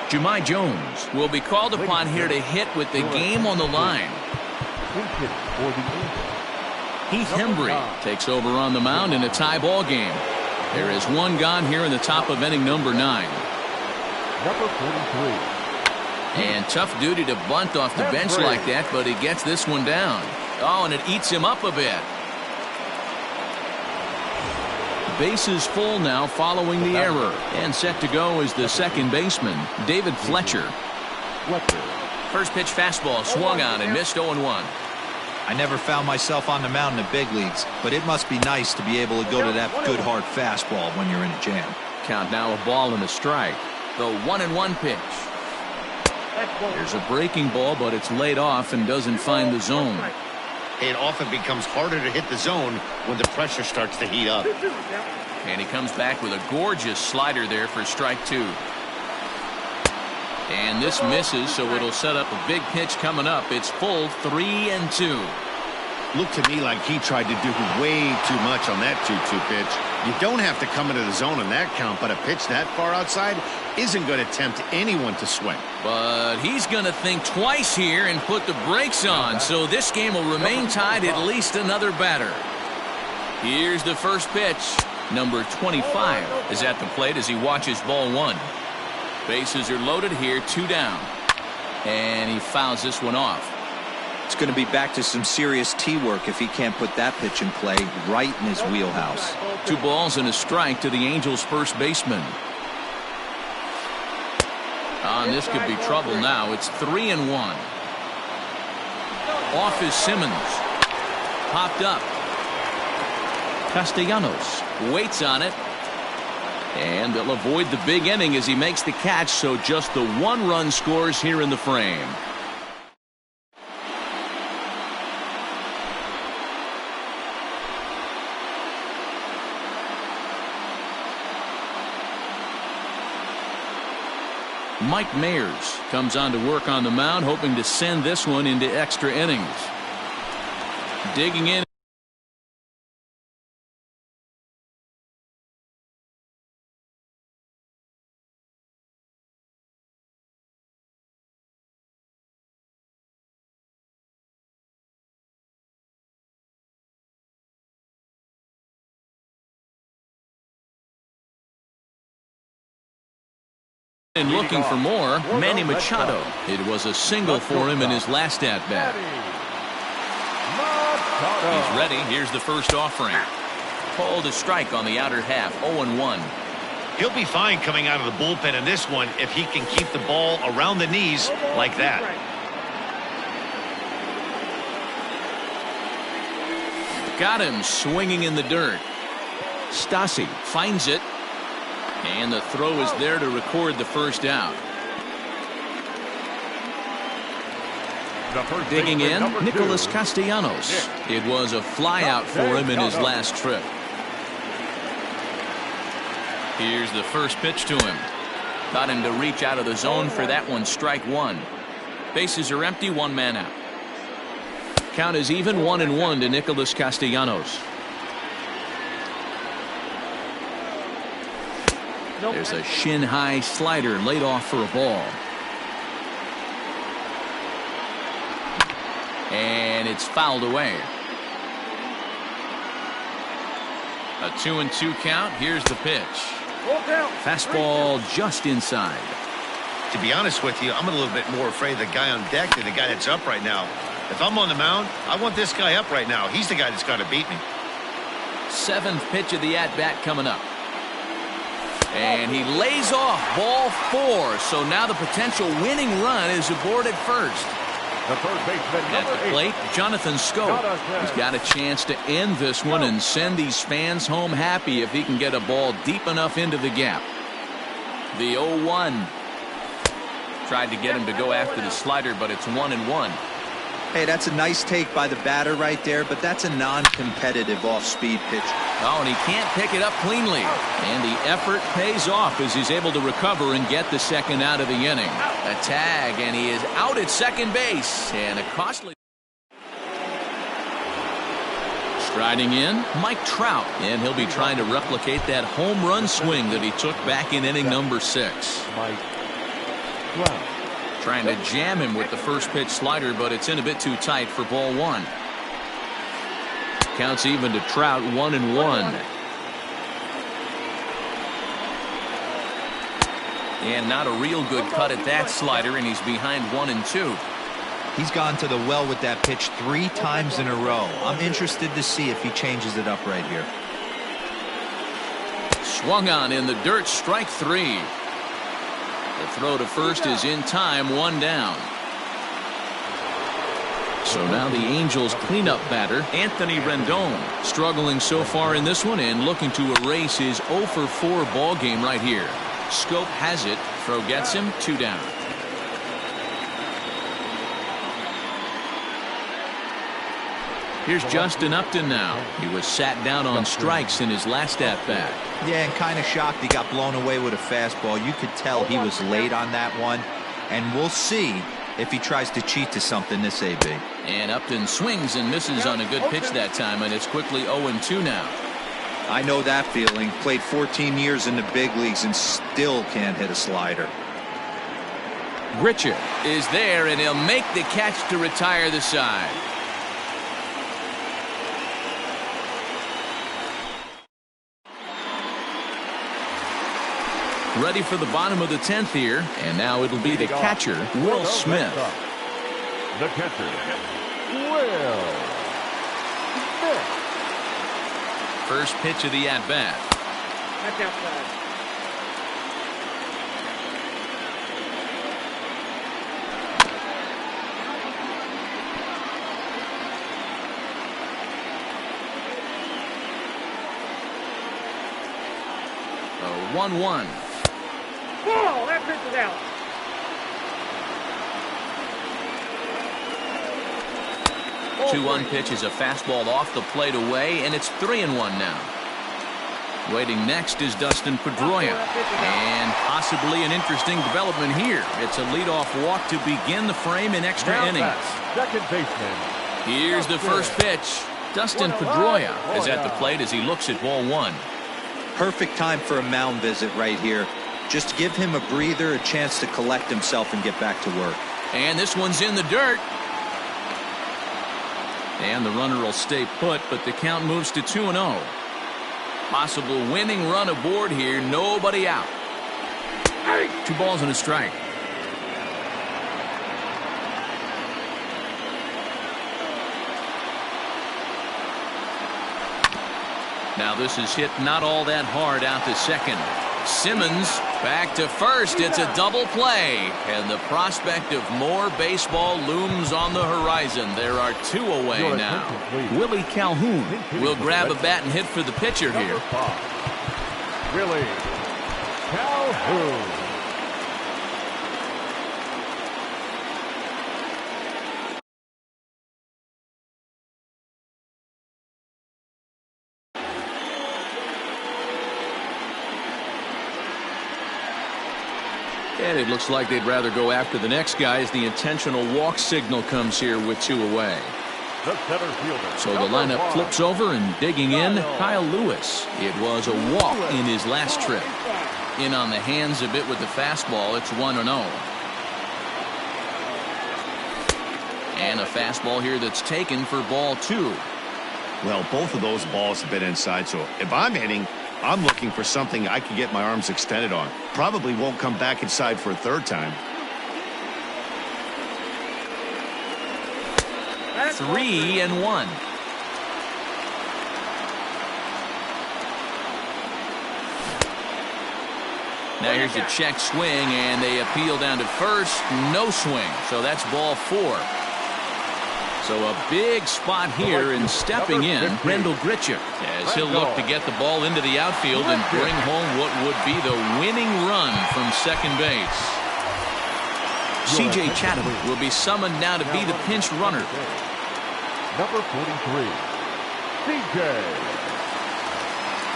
Jahmai Jones will be called upon here to hit with the game on the line. Heath Hembree takes over on the mound in a tie ball game. There is one gone here in the top of inning number 9. Number 43. And tough duty to bunt off the bench like that, but he gets this one down. Oh, and it eats him up a bit. Bases full now following the error. And set to go is the second baseman, David Fletcher. First pitch fastball swung on and missed 0-1. I never found myself on the mound in the big leagues, but it must be nice to be able to go to that good hard fastball when you're in a jam. Count now a ball and a strike. The 1-1 pitch. Here's a breaking ball, but it's laid off and doesn't find the zone. It often becomes harder to hit the zone when the pressure starts to heat up. And he comes back with a gorgeous slider there for strike 2. And this misses, so it'll set up a big pitch coming up. It's full 3-2. Looked to me like he tried to do way too much on that 2-2 pitch. You don't have to come into the zone on that count, but a pitch that far outside isn't going to tempt anyone to swing. But he's going to think twice here and put the brakes on, so this game will remain tied at least another batter. Here's the first pitch. Number 25 is at the plate as he watches ball 1. Bases are loaded here, 2 down. And he fouls this one off. It's going to be back to some serious tee work if he can't put that pitch in play right in his wheelhouse. 2 balls and a strike to the Angels' first baseman. And this could be trouble now. It's 3-1. Off is Simmons. Popped up. Castellanos waits on it. And they'll avoid the big inning as he makes the catch, so just the 1 run scores here in the frame. Mike Mayers comes on to work on the mound, hoping to send this one into extra innings. Digging in. And looking for more, Manny Machado. It was a single for him in his last at-bat. He's ready. Here's the first offering. Called a strike on the outer half, 0-1. He'll be fine coming out of the bullpen in this one if he can keep the ball around the knees like that. Got him swinging in the dirt. Stassi finds it. And the throw is there to record the first out. Digging in, Nicholas Castellanos. It was a flyout for him in his last trip. Here's the first pitch to him. Got him to reach out of the zone for that one. Strike one. Bases are empty. One man out. Count is even. 1-1 to Nicholas Castellanos. There's a shin high slider laid off for a ball. And it's fouled away. A 2-2 count. Here's the pitch. Fastball just inside. To be honest with you, I'm a little bit more afraid of the guy on deck than the guy that's up right now. If I'm on the mound, I want this guy up right now. He's the guy that's got to beat me. 7th pitch of the at-bat coming up. And he lays off. Ball 4. So now the potential winning run is aboard at first. The first baseman, At the plate, Jonathan Schoop. He's got a chance to end this one and send these fans home happy if he can get a ball deep enough into the gap. The 0-1. Tried to get him to go after the slider, but it's 1-1. Hey, that's a nice take by the batter right there, but that's a non-competitive off-speed pitch. Oh, and he can't pick it up cleanly. And the effort pays off as he's able to recover and get the second out of the inning. A tag, and he is out at second base. And a costly... Striding in, Mike Trout. And he'll be trying to replicate that home run swing that he took back in inning number 6. Mike Trout. Trying to jam him with the first pitch slider, but it's in a bit too tight for ball 1. Counts even to Trout. 1-1. And not a real good cut at that slider, and he's behind 1-2. He's gone to the well with that pitch 3 times in a row. I'm interested to see if he changes it up right here. Swung on in the dirt. Strike 3. The throw to first is in time. 1 down. So now the Angels cleanup batter, Anthony Rendon, struggling so far in this one and looking to erase his 0 for 4 ball game right here. Schoop has it. Throw gets him. 2 down. Here's Justin Upton now. He was sat down on strikes in his last at-bat. Yeah, and kind of shocked he got blown away with a fastball. You could tell he was late on that one. And we'll see if he tries to cheat to something this AB. And Upton swings and misses on a good pitch that time, and it's quickly 0-2 now. I know that feeling. Played 14 years in the big leagues and still can't hit a slider. Grichuk is there, and he'll make the catch to retire the side. Ready for the bottom of the 10th here, and now it'll be the catcher, Will Smith. The catcher, Will Smith. First pitch of the at-bat. That's outside. A 1-1. Whoa, that pitch is out. Oh, 2-1 pitch is a fastball off the plate away, and it's 3-1 now. Waiting next is Dustin Pedroia, and possibly an interesting development here. It's a leadoff walk to begin the frame in extra innings. Second baseman. Here's the first pitch. Dustin Pedroia is at the plate as he looks at ball 1. Perfect time for a mound visit right here. Just give him a breather, a chance to collect himself and get back to work. And this one's in the dirt. And the runner will stay put, but the count moves to 2-0. Possible winning run aboard here. Nobody out. 2 balls and a strike. Now this is hit not all that hard out to second. Simmons back to first. It's a double play, and the prospect of more baseball looms on the horizon. There are 2 away now. Willie Calhoun will grab a bat and hit for the pitcher here. Willie Calhoun. And it looks like they'd rather go after the next guy as the intentional walk signal comes here with 2 away. The center fielder. So the lineup flips over and digging in, Kyle Lewis. It was a walk in his last trip. In on the hands a bit with the fastball. It's 1-0. And a fastball here that's taken for ball 2. Well, both of those balls have been inside, so if I'm hitting, I'm looking for something I can get my arms extended on. Probably won't come back inside for a third time. 3-1. Now here's a check swing, and they appeal down to first. No swing, so that's ball 4. So a big spot here, and stepping in, Randall Grichuk, as he'll look to get the ball into the outfield and bring home what would be the winning run from second base. C.J. Chatham will be summoned now to be the pinch runner. Number 43, C.J.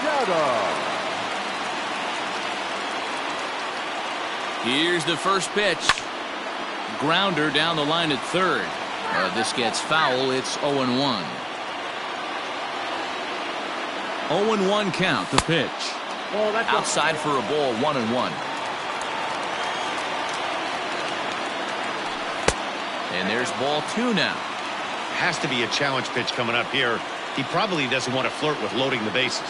Chatham. Here's the first pitch. Grounder down the line at third. This gets foul. It's 0-1. 0-1 count, the pitch. Outside for a ball, 1-1. And there's ball 2 now. Has to be a challenge pitch coming up here. He probably doesn't want to flirt with loading the bases.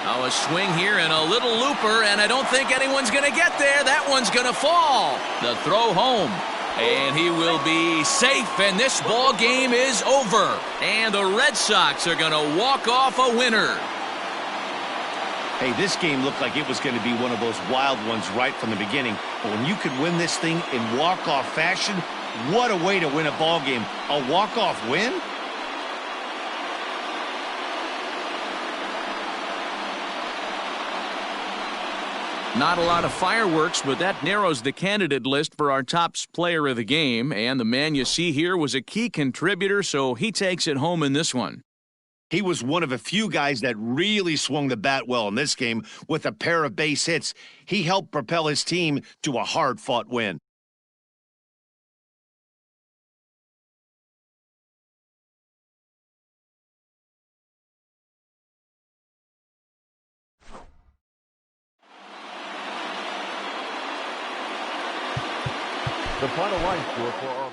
Now a swing here and a little looper, and I don't think anyone's going to get there. That one's going to fall. The throw home. And he will be safe, and this ball game is over. And the Red Sox are going to walk off a winner. Hey, this game looked like it was going to be one of those wild ones right from the beginning. But when you could win this thing in walk-off fashion, what a way to win a ball game. A walk-off win? Not a lot of fireworks, but that narrows the candidate list for our top player of the game. And the man you see here was a key contributor, so he takes it home in this one. He was one of a few guys that really swung the bat well in this game with a pair of base hits. He helped propel his team to a hard-fought win. The final line score for our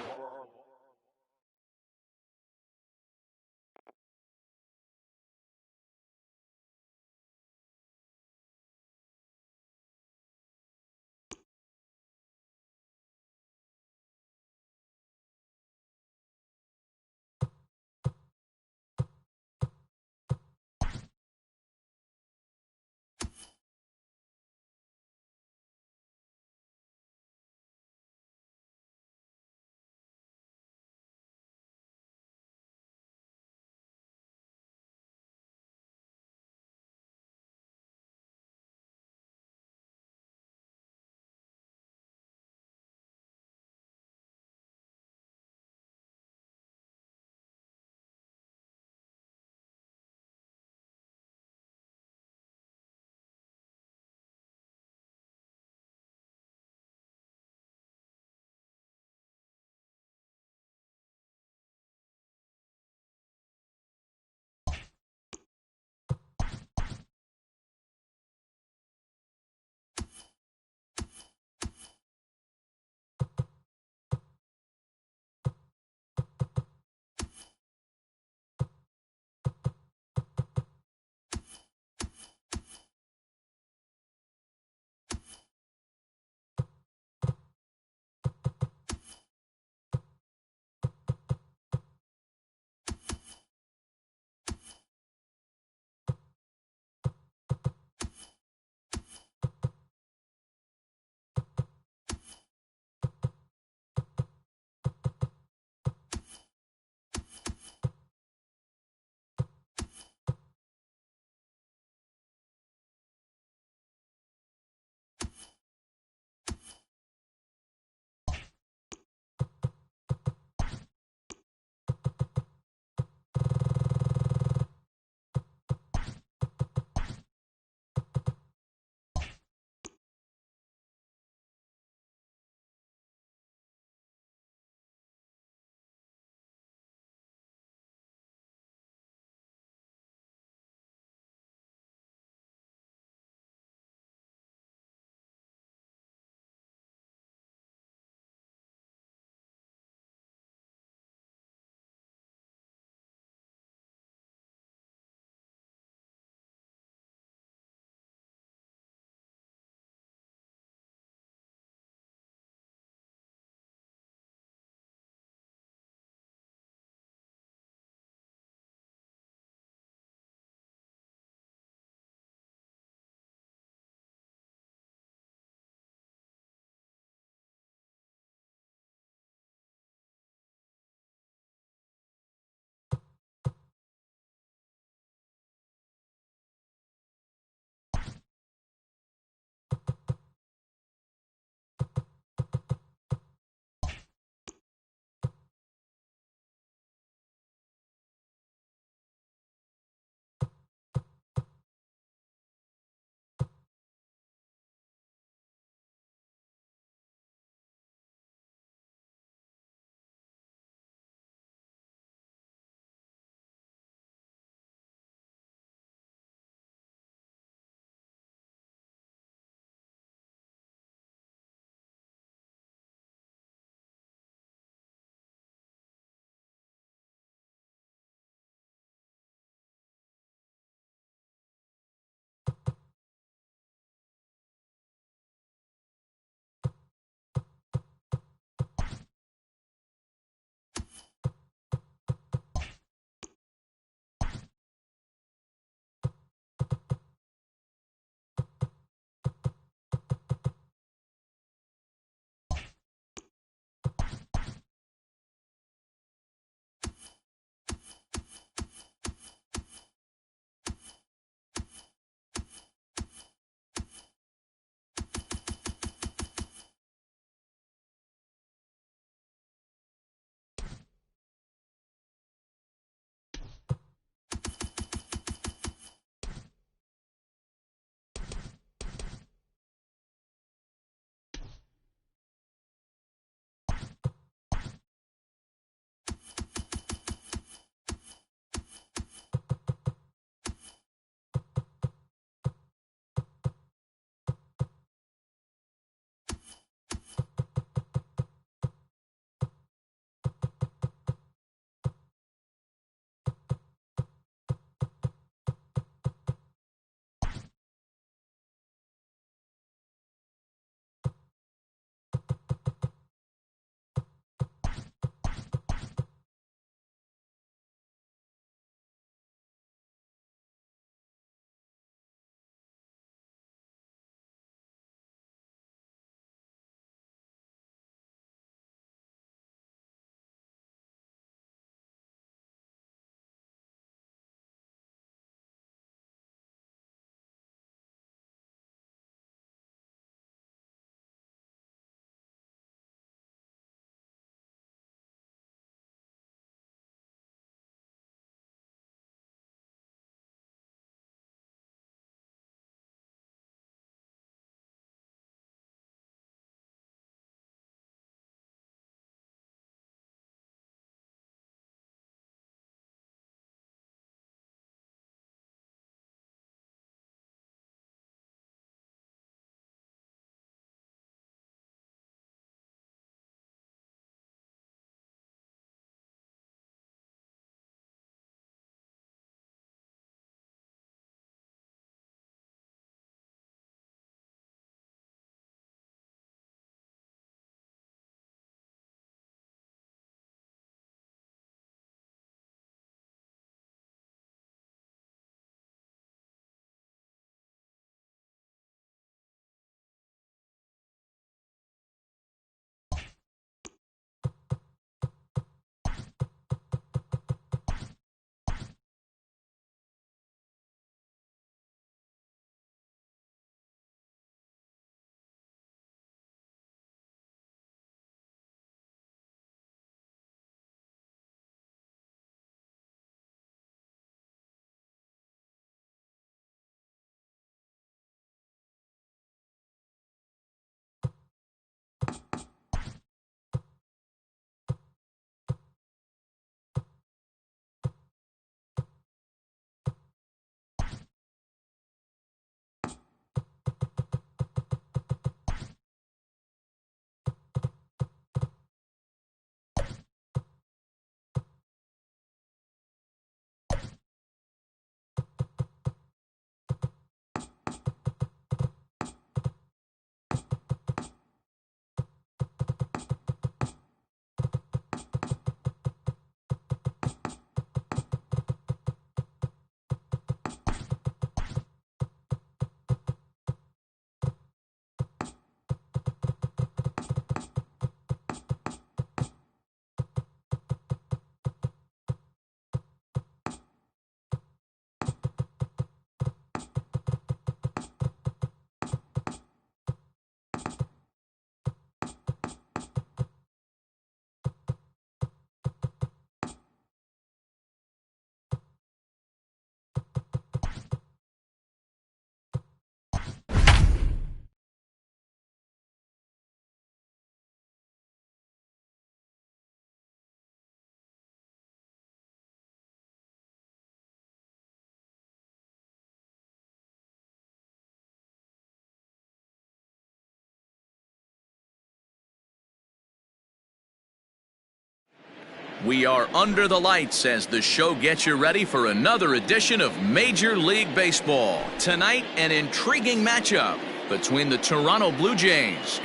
We are under the lights as the show gets you ready for another edition of Major League Baseball. Tonight, an intriguing matchup between the Toronto Blue Jays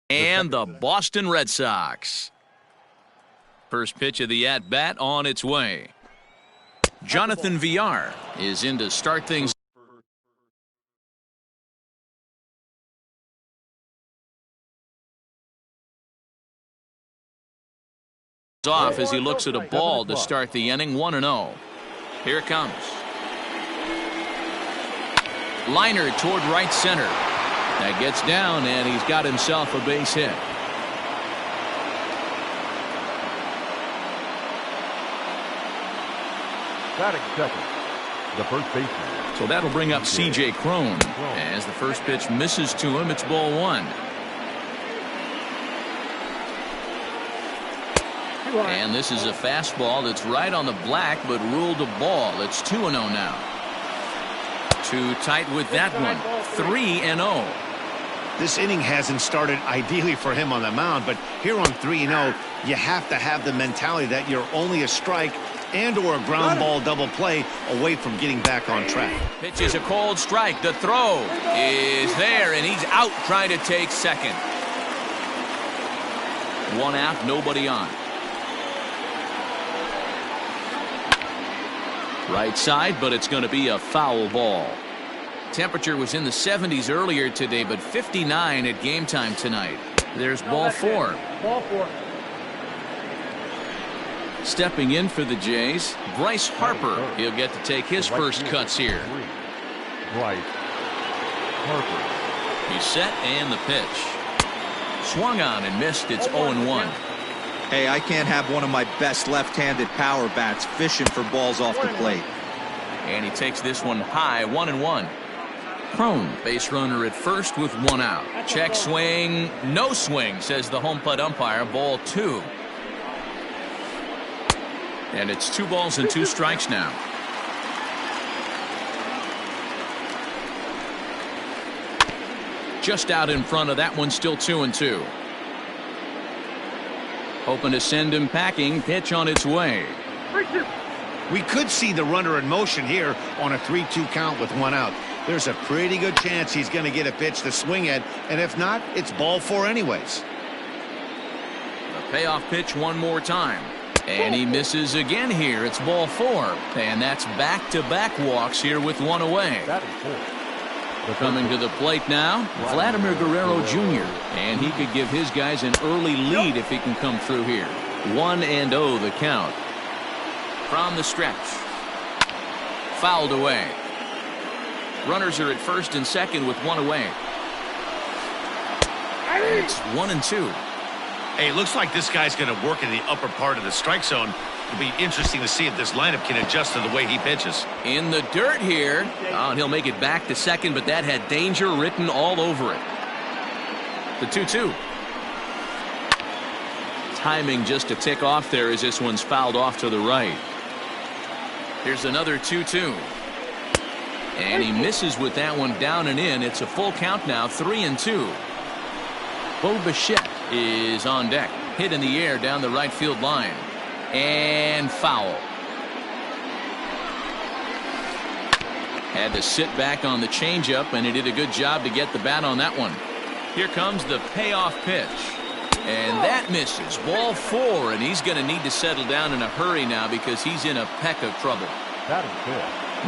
and the Boston Red Sox. First pitch of the at-bat on its way. Jonathan Villar is in to start things off as he looks at a ball to start the inning. 1-0. Here it comes. Liner toward right center. That gets down, and he's got himself a base hit. Batting second, the first baseman. So that'll bring up C.J. Cron. As the first pitch misses to him, it's ball one. And this is a fastball that's right on the black, but ruled a ball. It's 2-0 now. Too tight with that one. 3-0. This inning hasn't started ideally for him on the mound, but here on 3-0, you have to have the mentality that you're only a strike and or a ground ball double play away from getting back on track. Pitch is a cold strike. The throw is there, and he's out trying to take second. One out, nobody on. Right side, but it's going to be a foul ball. Temperature was in the 70s earlier today, but 59 at game time tonight. There's ball four. Ball four. Stepping in for the Jays, Bryce Harper. He'll get to take his first cuts here. Bryce Harper. He's set, and the pitch. Swung on and missed. It's 0-1. Hey, I can't have one of my best left-handed power bats fishing for balls off the plate. And he takes this one high. 1-1. Cron, base runner at first with one out. Check swing. No swing, says the home plate umpire. Ball two. And it's 2 balls and 2 strikes now. Just out in front of that one, still 2-2. Hoping to send him packing. Pitch on its way. We could see the runner in motion here on a 3-2 count with one out. There's a pretty good chance he's going to get a pitch to swing at, and if not, it's ball four anyways. The payoff pitch one more time. And he misses again here. It's ball four. And that's back-to-back walks here with one away. Coming to the plate now, Vladimir Guerrero Jr. And he could give his guys an early lead if he can come through here. 1-0 the count. From the stretch. Fouled away. Runners are at first and second with one away. It's 1-2. Hey, it looks like this guy's going to work in the upper part of the strike zone. It'll be interesting to see if this lineup can adjust to the way he pitches. In the dirt here. Oh, and he'll make it back to second, but that had danger written all over it. The 2-2. Timing just a tick off there as this one's fouled off to the right. Here's another 2-2. And he misses with that one down and in. It's a full count now, 3-2. Bo Bichette is on deck. Hit in the air down the right field line. And foul. Had to sit back on the changeup, and he did a good job to get the bat on that one. Here comes the payoff pitch. And that misses. Ball four, and he's going to need to settle down in a hurry now because he's in a peck of trouble.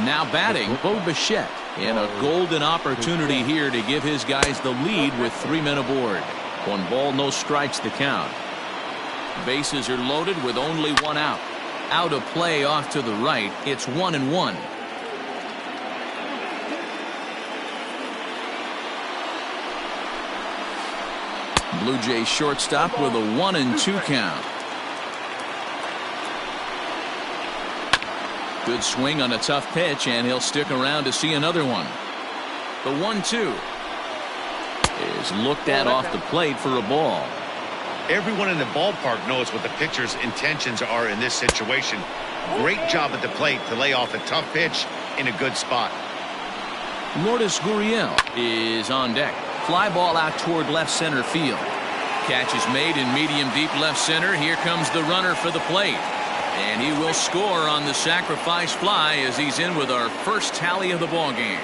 Now batting, Bo Bichette, and a golden opportunity here to give his guys the lead with 3 men aboard. 1 ball, no strikes to count. Bases are loaded with only 1 out. Out of play off to the right. It's 1-1. Blue Jays shortstop with a 1-2 count. Good swing on a tough pitch, and he'll stick around to see another one. The 1-2 is looked at off the plate for a ball. Everyone in the ballpark knows what the pitcher's intentions are in this situation. Great job at the plate to lay off a tough pitch in a good spot. Lourdes Gurriel is on deck. Fly ball out toward left center field. Catch is made in medium deep left center. Here comes the runner for the plate. And he will score on the sacrifice fly as he's in with our first tally of the ball game.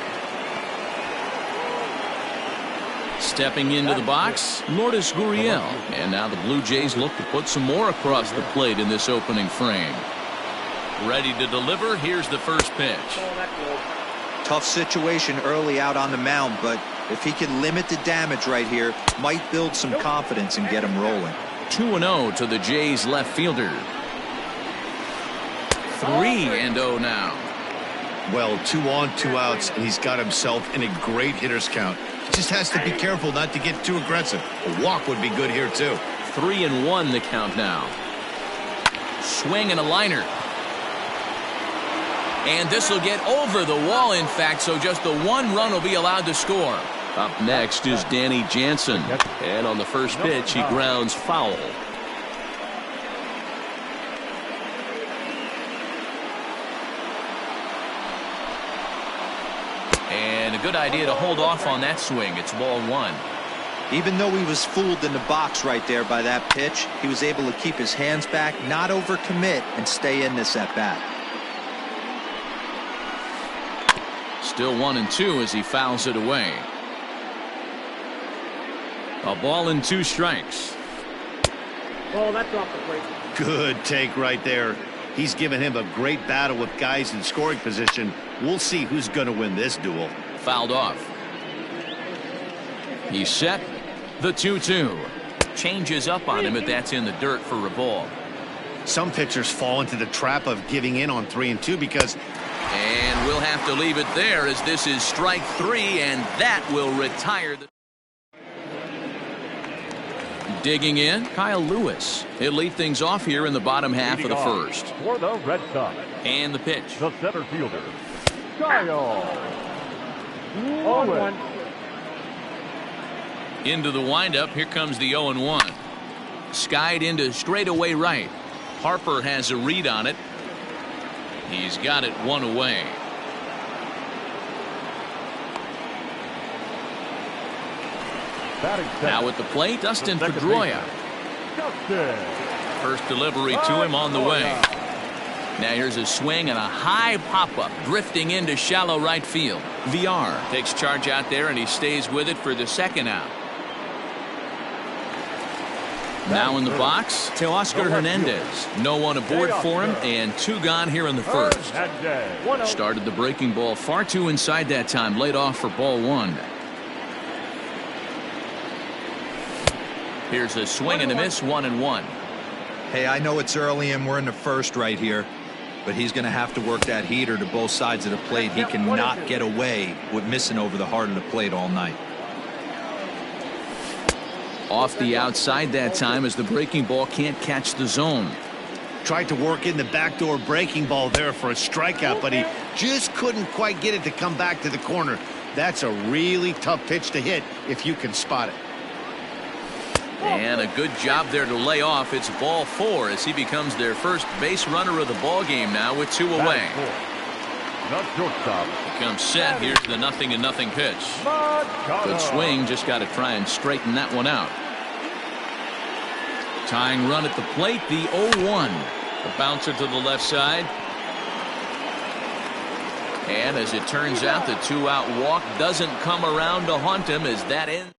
Stepping into the box, Lourdes Gurriel. And now the Blue Jays look to put some more across the plate in this opening frame. Ready to deliver. Here's the first pitch. Tough situation early out on the mound, but if he can limit the damage right here, might build some confidence and get him rolling. 2-0 to the Jays left fielder. 3-0 now. Well, 2 on, 2 outs, and he's got himself in a great hitter's count. He just has to be careful not to get too aggressive. A walk would be good here, too. 3-1 the count now. Swing and a liner. And this will get over the wall, in fact, so just the one run will be allowed to score. Up next is Danny Jansen. And on the first pitch, he grounds foul. And a good idea to hold off on that swing. It's ball 1. Even though he was fooled in the box right there by that pitch, he was able to keep his hands back, not overcommit, and stay in this at bat. Still 1-2 as he fouls it away. A ball and 2 strikes. Oh, that's off the plate. Good take right there. He's given him a great battle with guys in scoring position. We'll see who's going to win this duel. Fouled off. He's set. The 2-2. Changes up on him if that's in the dirt for a ball. Some pitchers fall into the trap of giving in on 3-2 because... And we'll have to leave it there as this is strike 3, and that will retire the... Digging in, Kyle Lewis. He'll lead things off here in the bottom half of the first. For the Red Sox, And the pitch. the center fielder, Kyle On 1. Into the windup. Here comes the 0-1. Skied into straightaway right. Harper has a read on it. He's got it 1 away. batting center. Now at the plate, Dustin The second Pedroia. Dustin. First delivery to him on the way. Now here's a swing and a high pop-up drifting into shallow right field. VR takes charge out there and he stays with it for the second out. Now in the box, Teoscar Hernandez. No one aboard for him and 2 gone here in the first. Hernandez. Started the breaking ball far too inside that time. Laid off for ball 1. Here's a swing and a miss. 1-1. Hey, I know it's early and we're in the first right here, but he's going to have to work that heater to both sides of the plate. He cannot get away with missing over the heart of the plate all night. Off the outside that time as the breaking ball can't catch the zone. Tried to work in the backdoor breaking ball there for a strikeout, but he just couldn't quite get it to come back to the corner. That's a really tough pitch to hit if you can spot it. And a good job there to lay off. It's ball 4 as he becomes their first base runner of the ball game now with 2 away. Not shortstop. Comes set. Here's the 0-0 pitch. Good swing. Just got to try and straighten that one out. Tying run at the plate, the 0-1. The bouncer to the left side. And as it turns out, the 2-out walk doesn't come around to haunt him as that ends.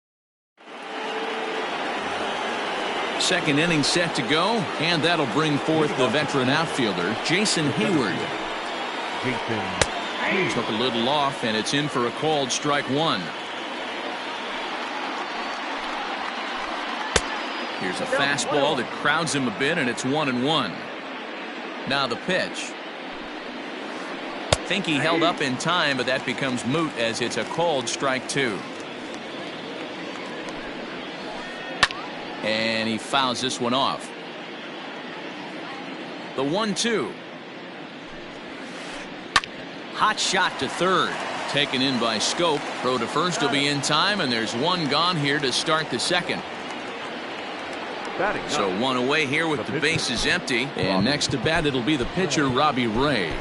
Second inning set to go, and that'll bring forth the veteran outfielder, Jason Hayward. Took a little off, and it's in for a called strike 1. Here's a fastball that crowds him a bit, and it's 1-1. Now the pitch. Think he held up in time, but that becomes moot as it's a called strike 2. And he fouls this one off. The 1-2. Hot shot to third. Taken in by Scope. Throw to first will be in time, and there's 1 gone here to start the second. So 1 away here with the bases empty. And next to bat, it'll be the pitcher, Robbie Ray.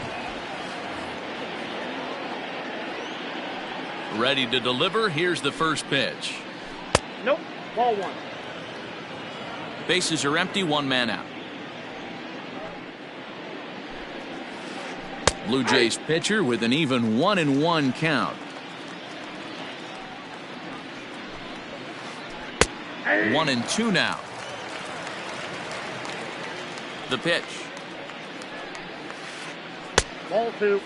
Ready to deliver. Here's the first pitch. Nope. Ball one. Bases are empty, one man out. Blue Jays pitcher with an even 1-1 count. 1-2 now. The pitch. Ball two.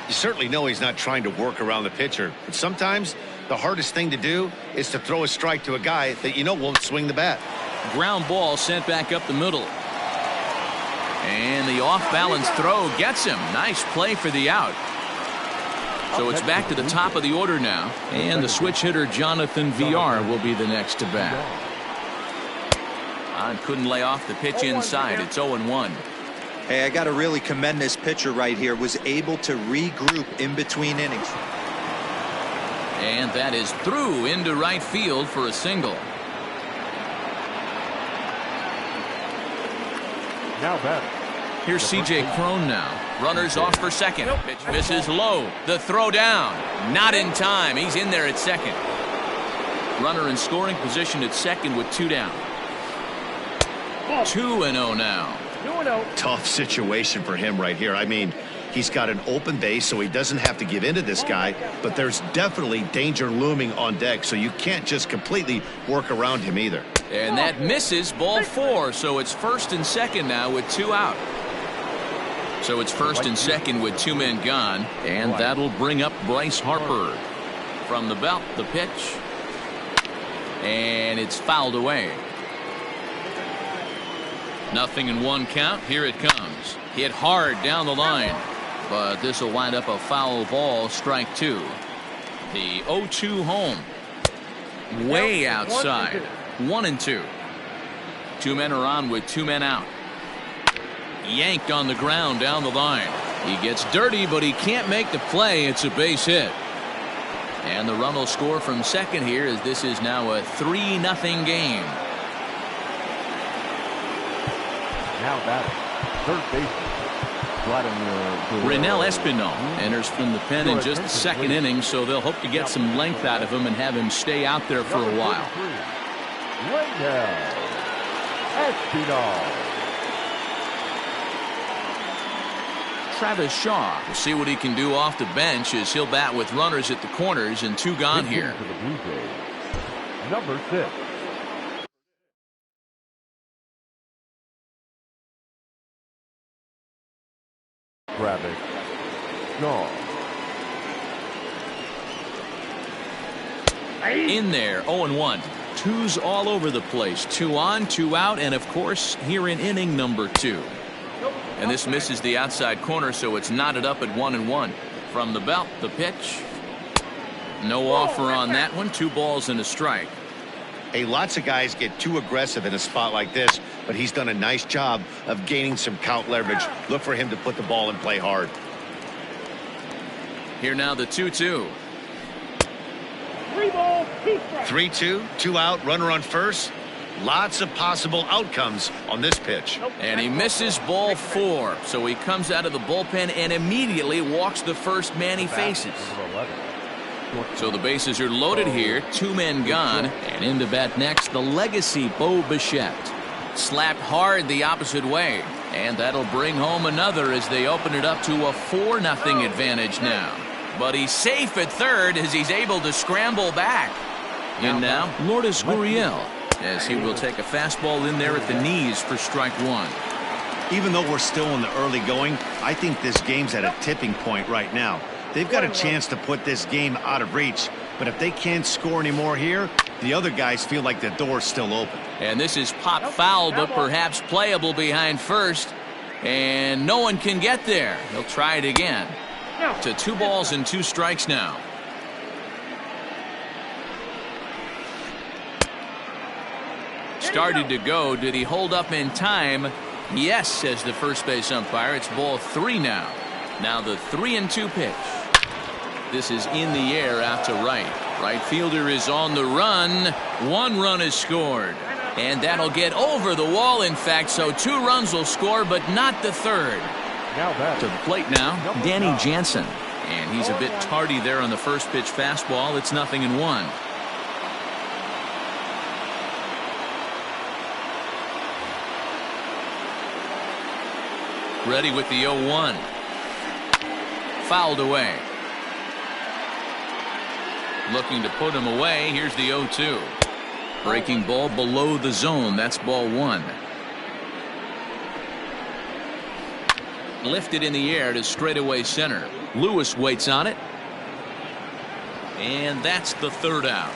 You certainly know he's not trying to work around the pitcher, but sometimes the hardest thing to do is to throw a strike to a guy that you know won't swing the bat. Ground ball sent back up the middle. And the off-balance throw gets him. Nice play for the out. So it's back to the top of the order now. And the switch hitter Jonathan Villar will be the next to bat. Couldn't lay off the pitch inside. It's 0-1. Hey, I got to really commend this pitcher right here. Was able to regroup in between innings. And that is through into right field for a single. Now batting. Here's C.J. Cron now. Runners off for second. Pitch misses low. The throw down. Not in time. He's in there at second. Runner in scoring position at second with 2 down. 2-0 now. 2-0. Tough situation for him right here. I mean, he's got an open base, so he doesn't have to give in to this guy, but there's definitely danger looming on deck, so you can't just completely work around him either. And that misses. Ball 4, so it's first and second now with 2 out. So it's first and second with 2 men gone, and that'll bring up Bryce Harper. From the belt, the pitch, and it's fouled away. 0-1 count. Here it comes. Hit hard down the line, but this will wind up a foul ball. Strike 2. The 0-2 home. Way outside. 1-2. 2 men are on with 2 men out. Yanked on the ground down the line. He gets dirty, but he can't make the play. It's a base hit. And the run will score from second here, as this is now a 3-0 game. Now batting. Third baseman. Reynel Espinal enters from the pen in just the second inning, so they'll hope to get some length out of him and have him stay out there for a while. Reynel Espinal. Travis Shaw will see what he can do off the bench as he'll bat with runners at the corners and 2 gone here. For the Blue Jays, number 6. Travis Shaw. In there, 0-1. 2's all over the place. 2 on, 2 out, and of course here in inning number 2. And this misses the outside corner, so it's knotted up at 1-1. From the belt, the pitch. No offer on that one. 2 balls and a strike. Hey, lots of guys get too aggressive in a spot like this, but he's done a nice job of gaining some count leverage. Look for him to put the ball and play hard. Here now the 2-2. 3 balls, 2 strikes. 3-2, 2 out, runner on first. Lots of possible outcomes on this pitch. And he misses ball 4, so he comes out of the bullpen and immediately walks the first man he faces. So the bases are loaded here, 2 men gone, and in to bat next, the legacy Bo Bichette. Slapped hard the opposite way, and that'll bring home another as they open it up to a 4-0 advantage now. But he's safe at third as he's able to scramble back. And now, Lourdes Gurriel, as he will take a fastball in there at the knees for strike 1. Even though we're still in the early going, I think this game's at a tipping point right now. They've got a chance to put this game out of reach, but if they can't score anymore here, the other guys feel like the door's still open. And this is pop foul, but perhaps playable behind first, and no one can get there. He'll try it again. To 2 balls and 2 strikes now. Started to go. Did he hold up in time? Yes, says the first base umpire. It's ball 3 now. Now the 3-2 pitch. This is in the air out to right. Right fielder is on the run. 1 run is scored. And that'll get over the wall, in fact, so 2 runs will score, but not the third. To the plate now, Danny Jansen. And he's a bit tardy there on the first pitch fastball. It's 0-1. Ready with the 0-1. Fouled away. Looking to put him away. Here's the 0-2. Breaking ball below the zone. That's ball 1. Lifted in the air to straightaway center. Lewis waits on it. And that's the third out.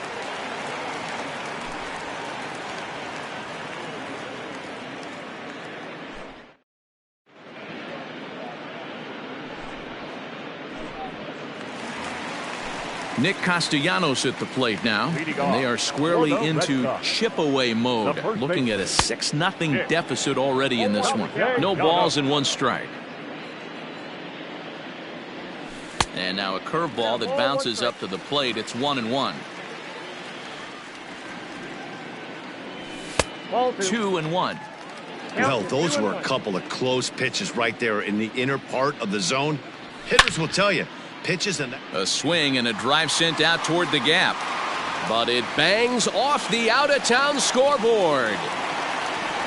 Nick Castellanos at the plate now, and they are squarely into chip-away mode, looking at a 6-0 deficit already in this one. No balls and 1 strike. And now a curveball that bounces up to the plate. It's 1-1. 2-1. Well, those were a couple of close pitches right there in the inner part of the zone. Hitters will tell you. Pitches and a swing and a drive sent out toward the gap, but it bangs off the out-of-town scoreboard.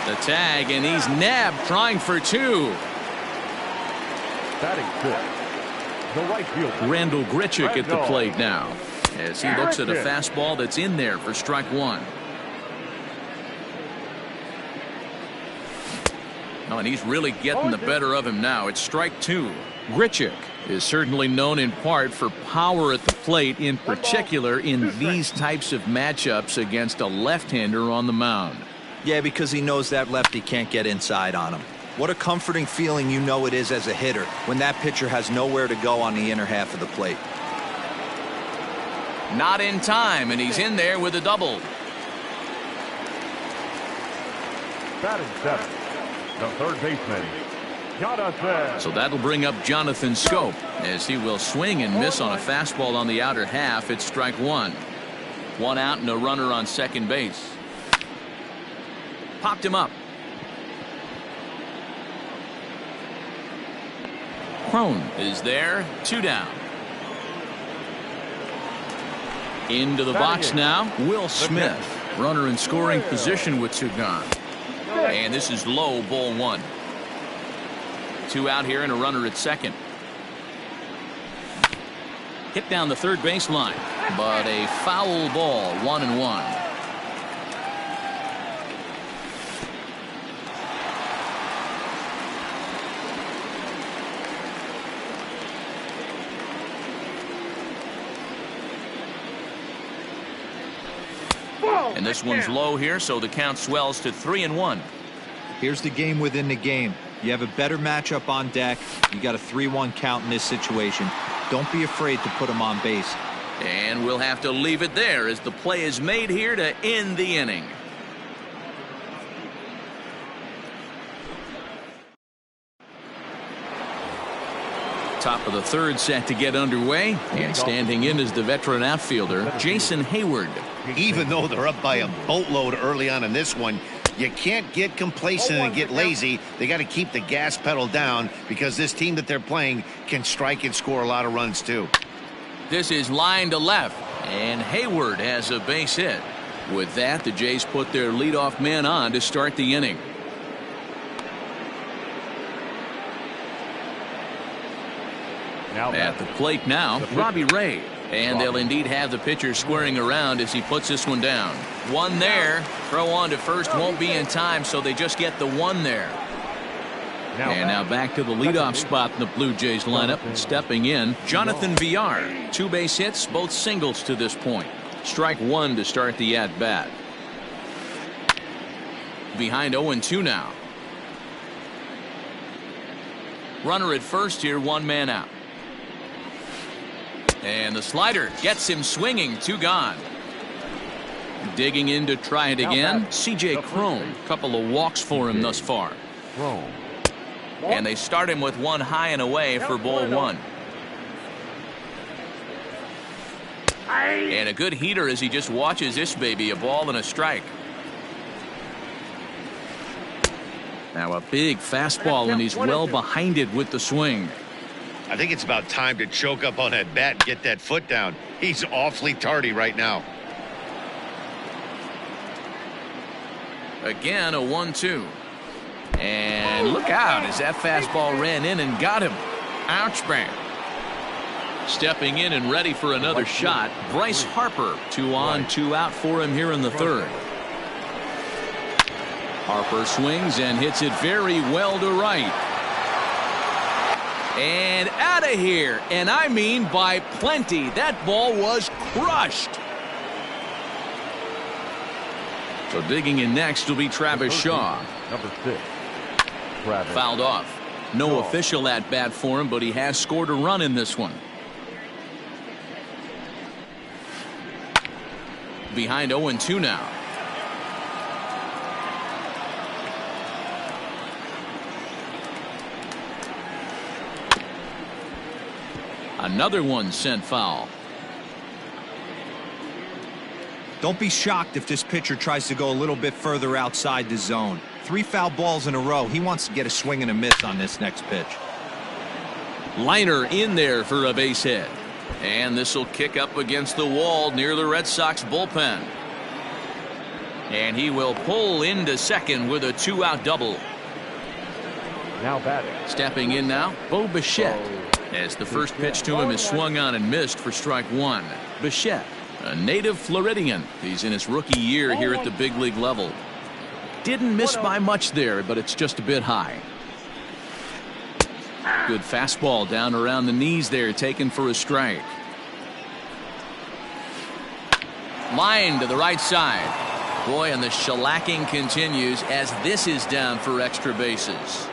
The tag, and he's nabbed trying for 2. Batting 6, the right fielder, Randall Grichuk at the plate now, as he looks at a fastball that's in there for strike 1. Oh, and he's really getting the better of him now. It's strike 2. Grichuk is certainly known in part for power at the plate, in particular in these types of matchups against a left-hander on the mound. Yeah, because he knows that lefty can't get inside on him. What a comforting feeling you know it is as a hitter when that pitcher has nowhere to go on the inner half of the plate. Not in time, and he's in there with a double. batting 7, the third baseman, Jonathan. So that'll bring up Jonathan Schoop, as he will swing and miss on a fastball on the outer half. It's strike 1. 1 out and a runner on second base. Popped him up. Crone is there. 2 down. Into the box now, Will Smith. Runner in scoring position with 2 gone. And this is low, ball 1. 2 out here and a runner at second. Hit down the third baseline, but a foul ball, 1-1. And this one's low here, so the count swells to 3-1. Here's the game within the game. You have a better matchup on deck. You got a 3-1 count in this situation. Don't be afraid to put him on base. And we'll have to leave it there as the play is made here to end the inning. Top of the third set to get underway, and standing in is the veteran outfielder Jason Hayward. Even though they're up by a boatload early on in this one, you can't get complacent and get lazy. They got to keep the gas pedal down, because this team that they're playing can strike and score a lot of runs too. This is line to left, and Hayward has a base hit. With that, the Jays put their leadoff man on to start the inning. At the plate now, Robbie Ray. And they'll indeed have the pitcher squaring around as he puts this one down. 1 there. Throw on to first won't be in time, so they just get the 1 there. And now back to the leadoff spot in the Blue Jays lineup. Stepping in, Jonathan Villar. 2 base hits, both singles to this point. Strike 1 to start the at-bat. Behind 0-2 now. Runner at first here, 1 man out. And the slider gets him swinging. 2 gone. Digging in to try it again, C.J. Crone. Couple of walks for him thus far. And they start him with 1 high and away for ball 1. And a good heater as he just watches this baby, a ball and a strike. Now a big fastball, and he's well behind it with the swing. I think it's about time to choke up on that bat and get that foot down. He's awfully tardy right now. Again, a 1-2. And look out as that fastball ran in and got him. Ouch, man. Stepping in and ready for another shot, Bryce Harper. 2 on, 2 out for him here in the third. Harper swings and hits it very well to right. And out of here. And I mean by plenty. That ball was crushed. So digging in next will be Travis Shaw. Number 6. Travis. Fouled off. No official at bat for him, but he has scored a run in this one. Behind 0-2 now. Another one sent foul. Don't be shocked if this pitcher tries to go a little bit further outside the zone. 3 foul balls in a row. He wants to get a swing and a miss on this next pitch. Liner in there for a base hit. And this will kick up against the wall near the Red Sox bullpen. And he will pull into second with a 2-out double. Now batting. Stepping in now, Bo Bichette. As the first pitch to him is swung on and missed for strike 1. Bichette, a native Floridian. He's in his rookie year here at the big league level. Didn't miss by much there, but it's just a bit high. Good fastball down around the knees there, taken for a strike. Line to the right side. Boy, and the shellacking continues as this is down for extra bases.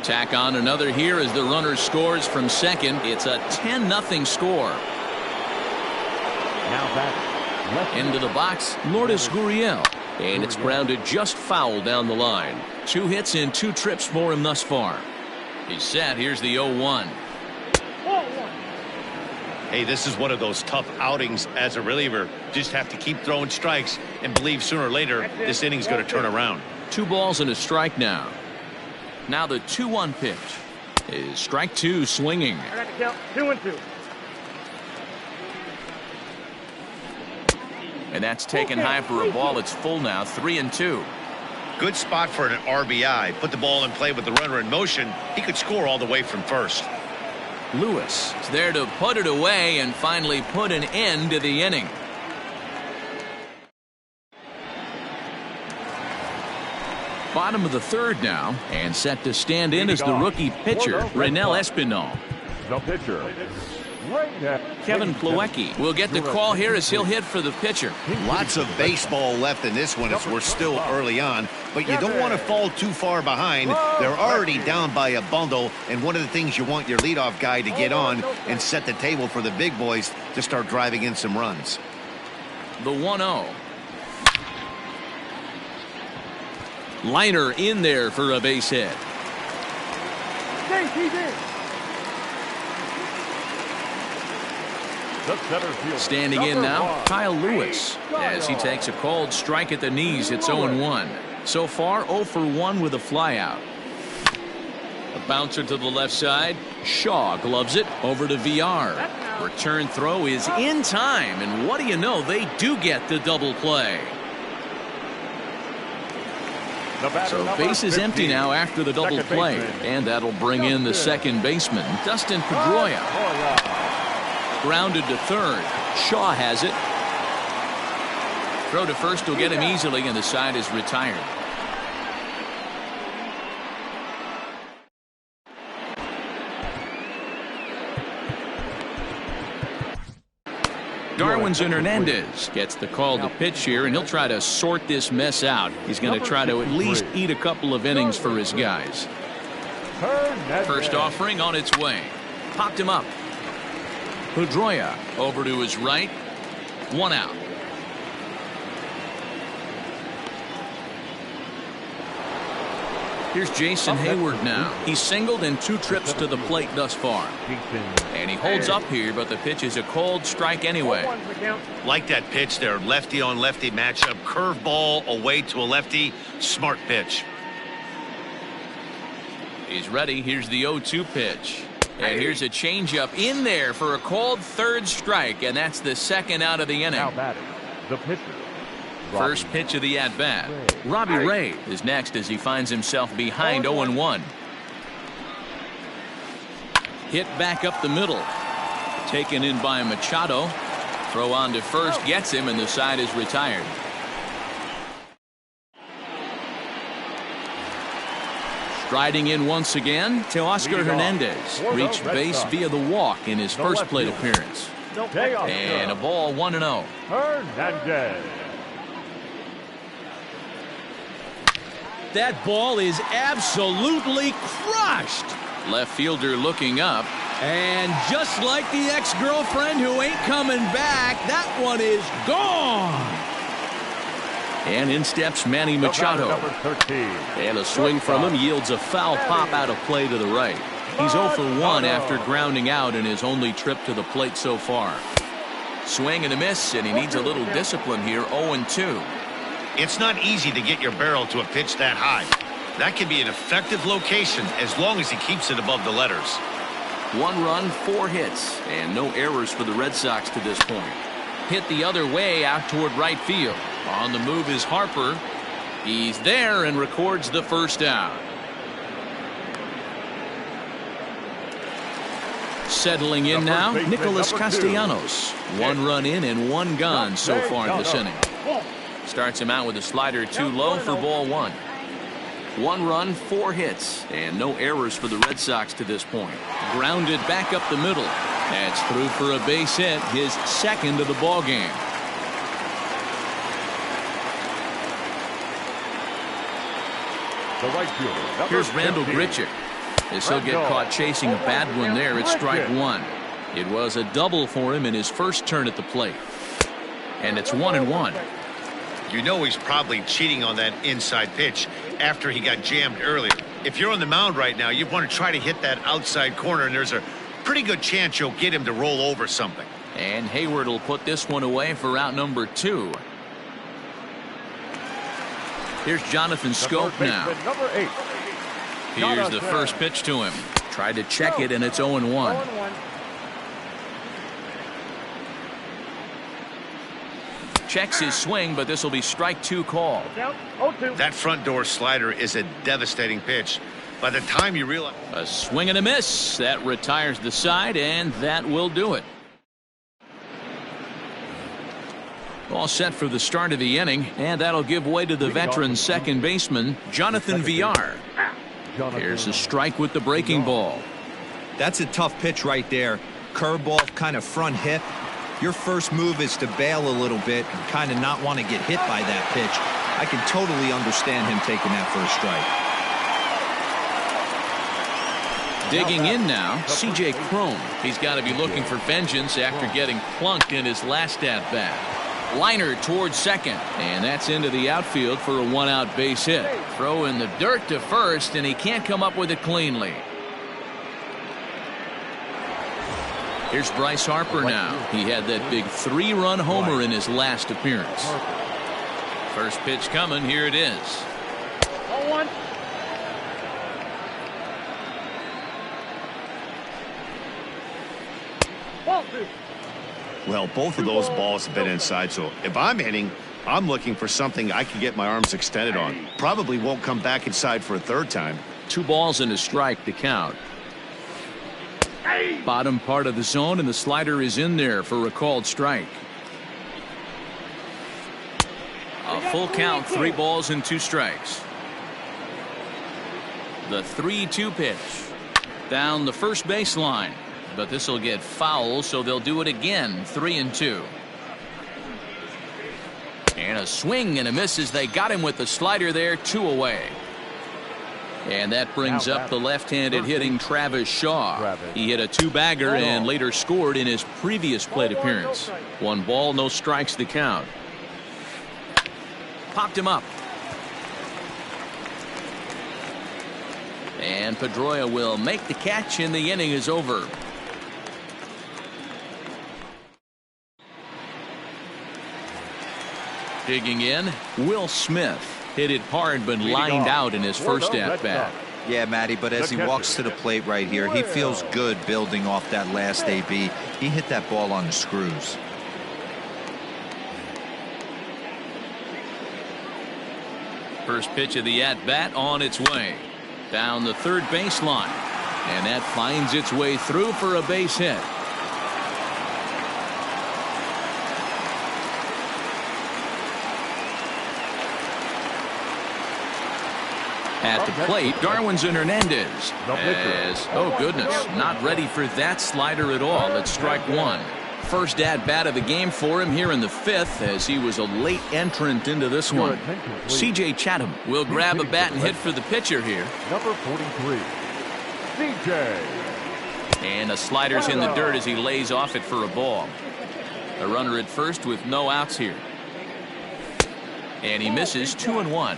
Tack on another here as the runner scores from second. It's a 10-0 score. Now batting. Into the box, Lourdes Gurriel. And it's grounded just foul down the line. 2 hits and 2 trips for him thus far. He's set. Here's the 0-1. Hey, this is one of those tough outings as a reliever. Just have to keep throwing strikes and believe sooner or later this inning's going to turn around. 2 balls and a strike now. Now the 2-1 pitch is strike 2 swinging. I got to count 2-2. And that's taken high for a ball. It's full now, 3-2. Good spot for an RBI. Put the ball in play with the runner in motion. He could score all the way from first. Lewis is there to put it away and finally put an end to the inning. Bottom of the third now, and set to stand in as the rookie pitcher, Raynel Espinal. The pitcher. Kevin Plawecki will get the call here as he'll hit for the pitcher. Lots of baseball left in this one as we're still early on, but you don't want to fall too far behind. They're already down by a bundle, and one of the things you want your leadoff guy to get on and set the table for the big boys to start driving in some runs. The 1-0. Liner in there for a base hit. Standing in now, Kyle Lewis, as he takes a called strike at the knees. It's 0-1. So far, 0 for 1 with a flyout. A bouncer to the left side. Shaw gloves it over to VR. Return throw is in time, and what do you know? They do get the double play. So base is empty now after the double play, and that'll bring in the second baseman, Dustin Pedroia. Grounded to third. Shaw has it. Throw to first will get him easily, and the side is retired. Darwinzon Hernandez gets the call to pitch here, and he'll try to sort this mess out. He's going to try to at least eat a couple of innings for his guys. First offering on its way. Popped him up. Pedroia over to his right. 1 out. Here's Jason Hayward now. He's singled in 2 trips to the plate thus far. And he holds up here, but the pitch is a cold strike anyway. Like that pitch there, lefty on lefty matchup. Curveball away to a lefty. Smart pitch. He's ready. Here's the 0-2 pitch. And here's a changeup in there for a called third strike, and that's the second out of the inning. Now batting, the pitcher. First pitch of the at-bat. Robbie Ray is next as he finds himself behind 0-1. Hit back up the middle. Taken in by Machado. Throw on to first, gets him, and the side is retired. Striding in once again, Teoscar Hernandez reached base via the walk in his first plate appearance. And a ball 1-0. Hernandez. That ball is absolutely crushed. Left fielder looking up. And just like the ex-girlfriend who ain't coming back, that one is gone. And in steps Manny Machado. Number 13. And a swing from him yields a foul pop out of play to the right. He's 0 for 1 after grounding out in his only trip to the plate so far. Swing and a miss, and he needs a little discipline here. 0-2. It's not easy to get your barrel to a pitch that high. That can be an effective location as long as he keeps it above the letters. 1 run, 4 hits, and no errors for the Red Sox to this point. Hit the other way out toward right field. On the move is Harper. He's there and records the first out. Settling in now, Nicholas Castellanos. 1 run in and 1 gone so far in this inning. Starts him out with a slider too low for ball 1. 1 run, 4 hits, and no errors for the Red Sox to this point. Grounded back up the middle. That's through for a base hit, his second of the ball game. The right fielder. Here's Randall Grichuk. As he'll get caught chasing a bad one there, it's strike 1. It was a double for him in his first turn at the plate. And it's 1-1. You know he's probably cheating on that inside pitch after he got jammed earlier. If you're on the mound right now, you want to try to hit that outside corner, and there's a pretty good chance you'll get him to roll over something. And Hayward will put this one away for out number 2. Here's Jonathan Schoop now. Number 8. Here's the first pitch to him. Tried to check it, and it's 0-1. Checks his swing, but this will be strike 2 call. That front door slider is a devastating pitch. By the time you realize... A swing and a miss. That retires the side, and that will do it. All set for the start of the inning, and that'll give way to the veteran second baseman, Jonathan Villar. Here's a strike with the breaking ball. That's a tough pitch right there. Curveball, kind of front hip. Your first move is to bail a little bit and kind of not want to get hit by that pitch. I can totally understand him taking that first strike. Digging in now, C.J. Cron. He's got to be looking for vengeance after getting plunked in his last at-bat. Liner towards second, and that's into the outfield for a 1-out base hit. Throw in the dirt to first, and he can't come up with it cleanly. Here's Bryce Harper now. He had that big 3-run homer in his last appearance. First pitch coming. Here it is. 0-1. Ball 2. Well, both of those balls have been inside, so if I'm hitting, I'm looking for something I can get my arms extended on. Probably won't come back inside for a third time. 2 balls and a strike to count. Bottom part of the zone, and the slider is in there for a called strike. A full count, 3 balls and 2 strikes. The 3-2 pitch. Down the first baseline. But this will get foul, so they'll do it again. 3-2. And a swing and a miss as they got him with the slider there. 2 away. And that brings up the left-handed hitting Travis Shaw. He hit a 2-bagger and later scored in his previous plate appearance. 1 ball, no strikes to count. Popped him up. And Pedroia will make the catch, and the inning is over. Digging in, Will Smith. Hit it hard but lined out in his first at-bat. Yeah, Matty, but as he walks to the plate right here, he feels good building off that last AB. He hit that ball on the screws. First pitch of the at-bat on its way. Down the third baseline. And that finds its way through for a base hit. At the plate, Darwinzon Hernandez. Oh goodness, not ready for that slider at all. It's strike one. First at-bat of the game for him here in the fifth, as he was a late entrant into this one. C.J. Chatham will grab a bat and hit for the pitcher here. Number 43, C.J. And a slider's in the dirt as he lays off it for a ball. A runner at first with no outs here. And he misses 2-1.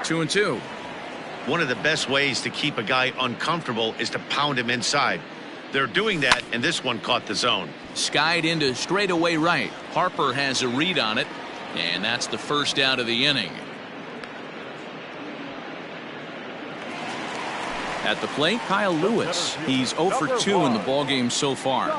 Two and two. One of the best ways to keep a guy uncomfortable is to pound him inside. They're doing that, and this one caught the zone. Skied into straightaway right. Harper has a read on it, and that's the first out of the inning. At the plate, Kyle Lewis. He's 0 for 2 in the ballgame so far.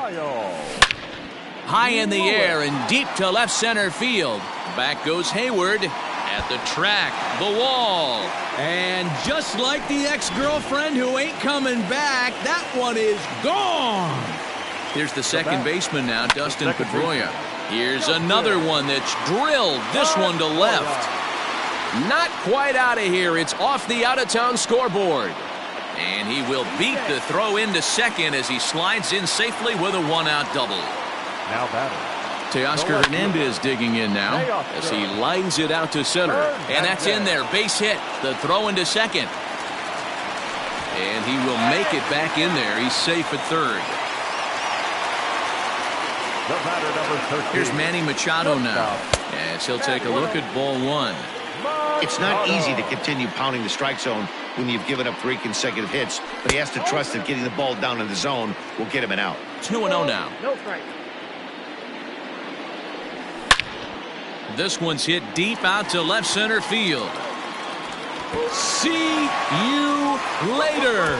High in the air and deep to left center field. Back goes Hayward. At the track, the wall. And just like the ex-girlfriend who ain't coming back, that one is gone. Here's the second baseman now, Dustin Pedroia. Here's another one that's drilled. This one to left. Not quite out of here. It's off the out-of-town scoreboard. And he will beat the throw into second as he slides in safely with a one-out double. Now batter. Teoscar Hernandez digging in now as he lines it out to center. And that's in there. Base hit. The throw into second. And he will make it back in there. He's safe at third. The batter, number 13. Here's Manny Machado now as he'll take a look at ball one. It's not easy to continue pounding the strike zone when you've given up 3 consecutive hits, but he has to trust that getting the ball down in the zone will get him an out. 2-0 now. No strike. This one's hit deep out to left center field. See you later.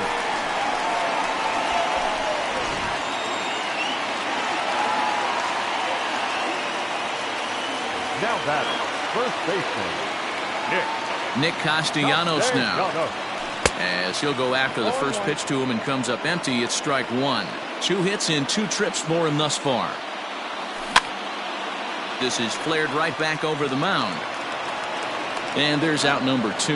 Now batter, first baseman, Nick Castellanos now. As he'll go after the first pitch to him and comes up empty. It's strike one. 2 hits in 2 trips for him thus far. This is flared right back over the mound. And there's out number 2.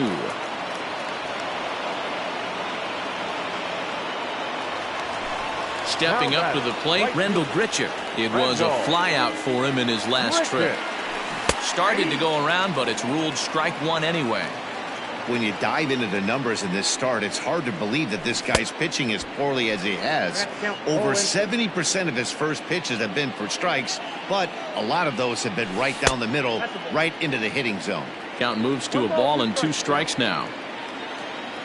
Stepping up to the plate, Rendell Grichuk. It was a flyout for him in his last trip. Started to go around, but it's ruled strike one anyway. When you dive into the numbers in this start, it's hard to believe that this guy's pitching as poorly as he has. Over 70% of his first pitches have been for strikes, but a lot of those have been right down the middle, right into the hitting zone. Count moves to a ball and 2 strikes now.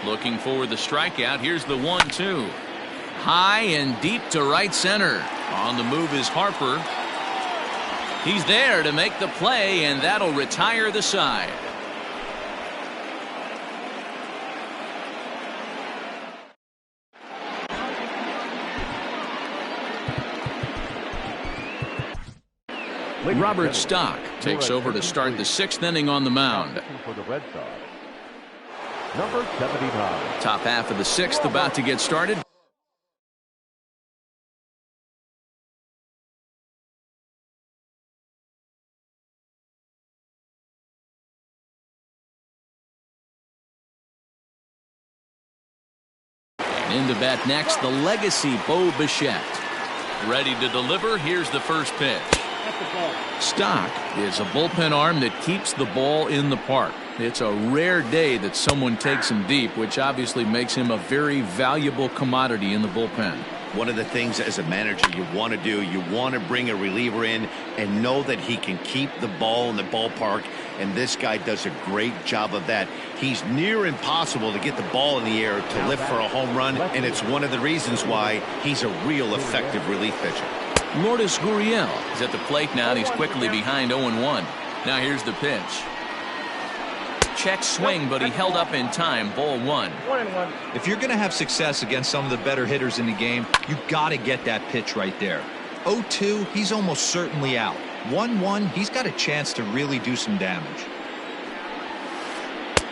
Looking for the strikeout. Here's the 1-2. High and deep to right center. On the move is Harper. He's there to make the play, and that'll retire the side. Robert Stock takes over to start the 6th inning on the mound. For the Red Sox, number 79. Top half of the 6th about to get started. And in to bat next, the legacy Bo Bichette. Ready to deliver. Here's the first pitch. Stock is a bullpen arm that keeps the ball in the park. It's a rare day that someone takes him deep, which obviously makes him a very valuable commodity in the bullpen. One of the things as a manager you want to do, you want to bring a reliever in and know that he can keep the ball in the ballpark, and this guy does a great job of that. He's near impossible to get the ball in the air to lift for a home run, and it's one of the reasons why he's a real effective relief pitcher. Lourdes Gurriel is at the plate now, and he's quickly behind 0-1. Now here's the pitch. Check swing, but he held up in time. Ball 1. 1-1. If you're going to have success against some of the better hitters in the game, you got to get that pitch right there. 0-2, he's almost certainly out. 1-1, he's got a chance to really do some damage.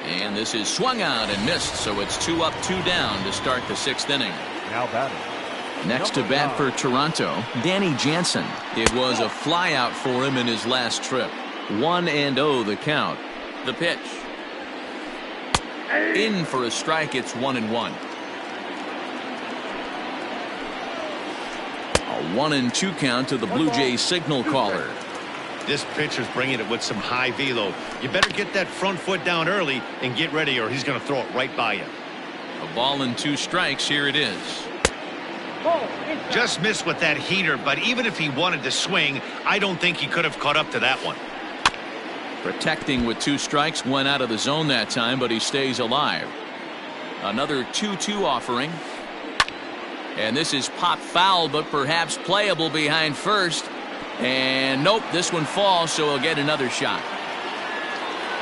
And this is swung out and missed, so it's 2 up, 2 down to start the 6th inning. Now batting. Next to bat for Toronto, Danny Jansen. It was a flyout for him in his last trip. 1-0 the count. The pitch. In for a strike. It's 1-1. A 1-2 count to the Blue Jays signal caller. This pitcher's bringing it with some high velo. You better get that front foot down early and get ready, or he's going to throw it right by you. A ball and 2 strikes. Here it is. Just missed with that heater, but even if he wanted to swing, I don't think he could have caught up to that one. Protecting with 2 strikes, went out of the zone that time, but he stays alive. Another 2-2 offering. And this is pop foul, but perhaps playable behind first. And nope, this one falls, so he'll get another shot.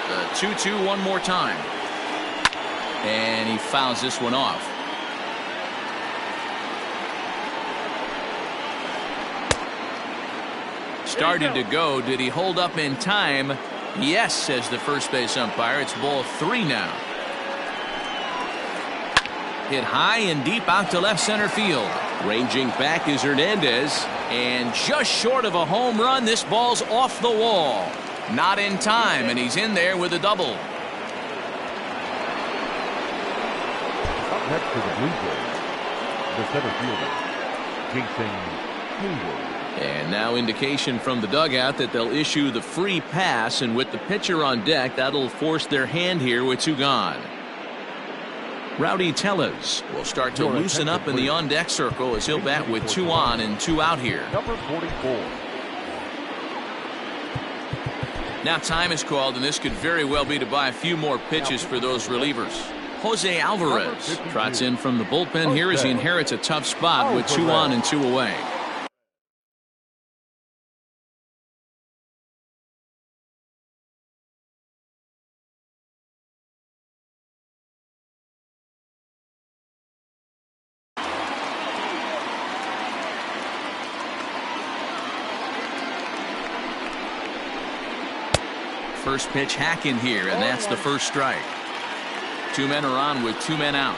The 2-2 one more time. And he fouls this one off. Started to go. Did he hold up in time? Yes, says the first base umpire. It's ball 3 now. Hit high and deep out to left center field. Ranging back is Hernandez. And just short of a home run, this ball's off the wall. Not in time, and he's in there with a double. Up next to the Blue Jays, the center fielder, Jason Heyward. And now indication from the dugout that they'll issue the free pass, and with the pitcher on deck, that'll force their hand here with 2 gone. Rowdy Tellez will start to loosen up in the on-deck circle as he'll bat with 2 on and 2 out here. Number 44. Now time is called, and this could very well be to buy a few more pitches for those relievers. Jose Alvarez trots in from the bullpen here as he inherits a tough spot with 2 on and 2 away. First pitch hack in here, and that's the first strike. 2 men are on with 2 men out.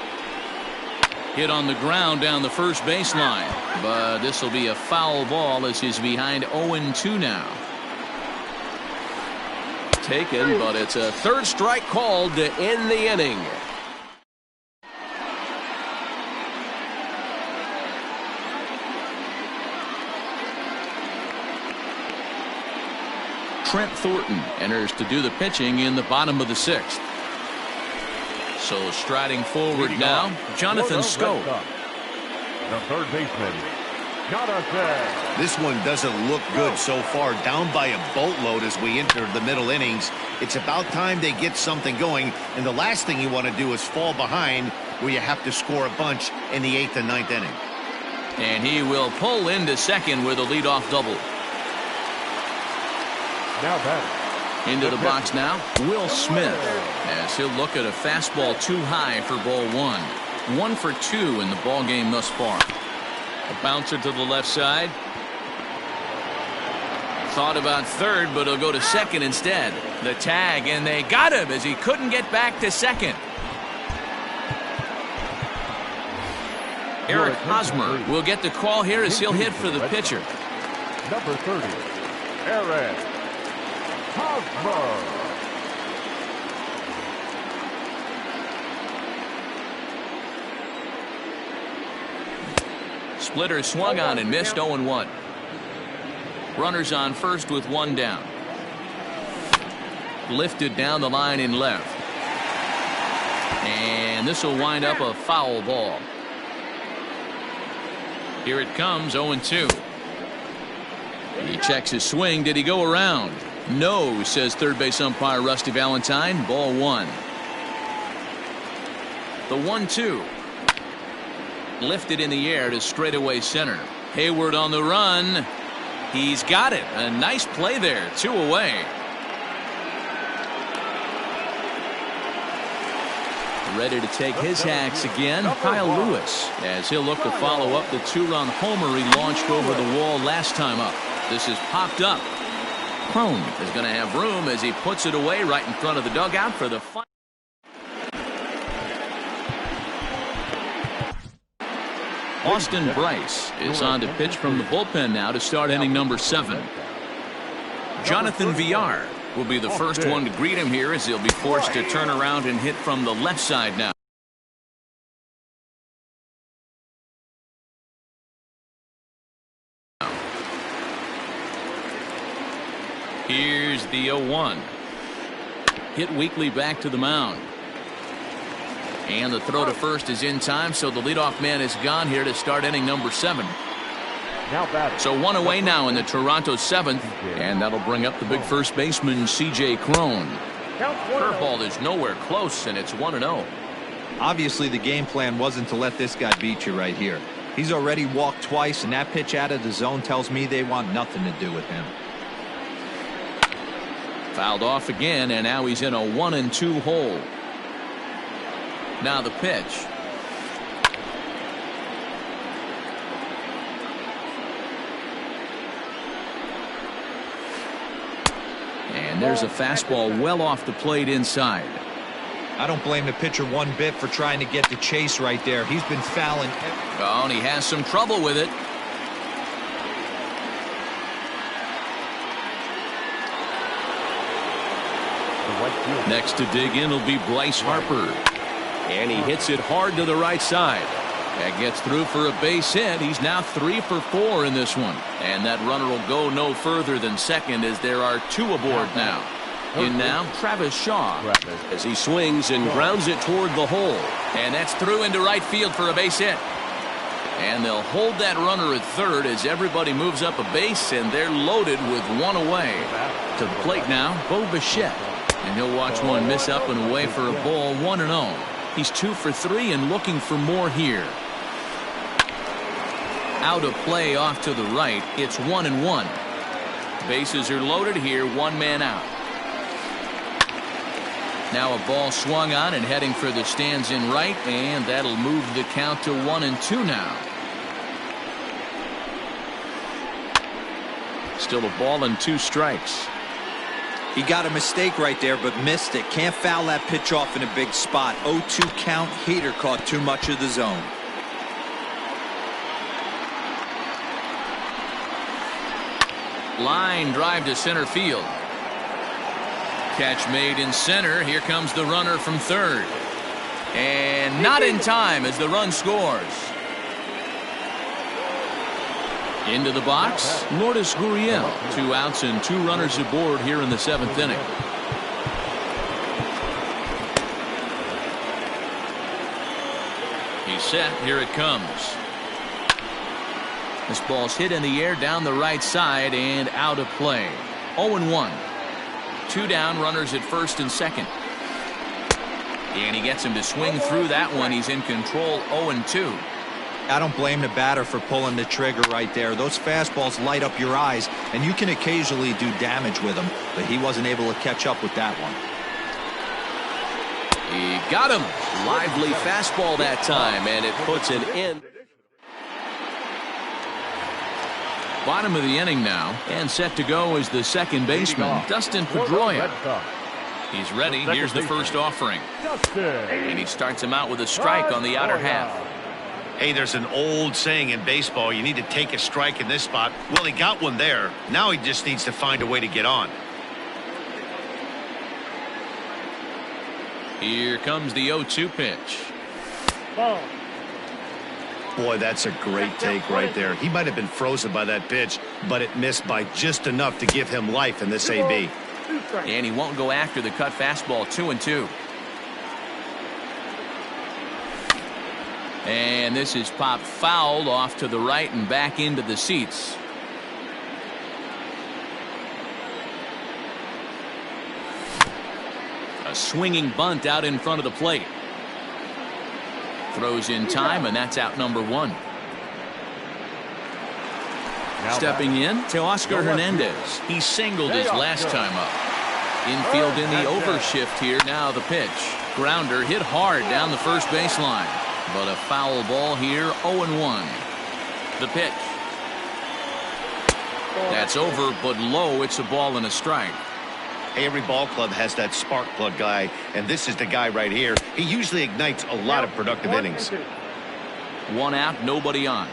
Hit on the ground down the first baseline, but this will be a foul ball as he's behind 0-2 now. Taken, but it's a 3rd strike called to end the inning. Trent Thornton enters to do the pitching in the bottom of the 6th. So striding forward now, Jonathan Schoop. The third baseman, Jonathan. This one doesn't look good so far. Down by a boatload as we enter the middle innings. It's about time they get something going. And the last thing you want to do is fall behind where you have to score a bunch in the 8th and 9th inning. And he will pull into second with a leadoff double. Now batting. Into the box now, Will Smith, as he'll look at a fastball too high for ball 1. 1 for 2 in the ball game thus far. A bouncer to the left side. Thought about third, but he'll go to second instead. The tag, and they got him as he couldn't get back to second. Eric Hosmer will get the call here as he'll hit for the pitcher. Number 30, Eric Hosmer. Splitter swung on and missed. 0-1. Runners on first with 1 down. Lifted down the line in left. And this will wind up a foul ball. Here it comes, 0-2. He checks his swing. Did he go around? No, says third base umpire Rusty Valentine. Ball 1. The 1-2. Lifted in the air to straightaway center. Hayward on the run. He's got it. A nice play there. 2 away. ready to take his hacks again, Kyle Lewis, as he'll look to follow up the two-run homer he launched over the wall last time up. This is popped up. Crone is going to have room as he puts it away right in front of the dugout for the final. Austin Bryce is on to pitch from the bullpen now to start inning number 7. Jonathan Villar will be the first one to greet him here as he'll be forced to turn around and hit from the left side now. Here's the 0-1. Hit weakly back to the mound. And the throw to first is in time, so the leadoff man is gone here to start inning number 7. So one away now in the Toronto 7th, and that'll bring up the big first baseman, C.J. Crone. Curveball is nowhere close, and it's 1-0. Obviously, the game plan wasn't to let this guy beat you right here. He's already walked twice, and that pitch out of the zone tells me they want nothing to do with him. Fouled off again, and now he's in a 1-2 hole. Now the pitch. And there's a fastball well off the plate inside. I don't blame the pitcher one bit for trying to get the chase right there. He's been fouling. Oh, and he has some trouble with it. Next to dig in will be Bryce Harper. And he hits it hard to the right side. That gets through for a base hit. He's now 3 for 4 in this one. And that runner will go no further than second as there are 2 aboard now. In now, Travis Shaw as he swings and grounds it toward the hole. And that's through into right field for a base hit. And they'll hold that runner at third as everybody moves up a base, and they're loaded with 1 away. To the plate now, Bo Bichette. And he'll watch one miss up and away for a ball, 1-0. He's 2 for 3 and looking for more here. Out of play off to the right. It's 1-1. Bases are loaded here. 1 man out. Now a ball swung on and heading for the stands in right, and that'll move the count to 1-2 now. Still a ball and 2 strikes. He got a mistake right there, but missed it. Can't foul that pitch off in a big spot. 0-2 count. Hader caught too much of the zone. Line drive to center field. Catch made in center. Here comes the runner from third. And not in time as the run scores. Into the box, Lourdes Gurriel. 2 outs and 2 runners aboard here in the 7th inning. He's set. Here it comes. This ball's hit in the air down the right side and out of play. 0-1. 2 down, runners at first and second. And he gets him to swing through that one. He's in control. 0-2. I don't blame the batter for pulling the trigger right there. Those fastballs light up your eyes, and you can occasionally do damage with them, but he wasn't able to catch up with that one. He got him. Lively fastball that time, and it puts an end. Bottom of the inning now, and set to go is the second baseman, Dustin Pedroia. He's ready. Here's the first offering. And he starts him out with a strike on the outer half. Hey, there's an old saying in baseball, you need to take a strike in this spot. Well, he got one there. Now he just needs to find a way to get on. Here comes the 0-2 pitch. Boy, that's a great take right there. He might have been frozen by that pitch, but it missed by just enough to give him life in this AB. And he won't go after the cut fastball. 2-2. And this is popped foul off to the right and back into the seats. A swinging bunt out in front of the plate. Throws in time, and that's out number 1. Stepping in, Teoscar Hernandez. He singled his last time up. Infield in the overshift here. Now the pitch. grounder hit hard down the first baseline. But a foul ball here, 0-1. The pitch. That's over, but low. It's a ball and a strike. Hey, every ball club has that spark plug guy, and this is the guy right here. He usually ignites a lot of productive innings. 1 out, nobody on.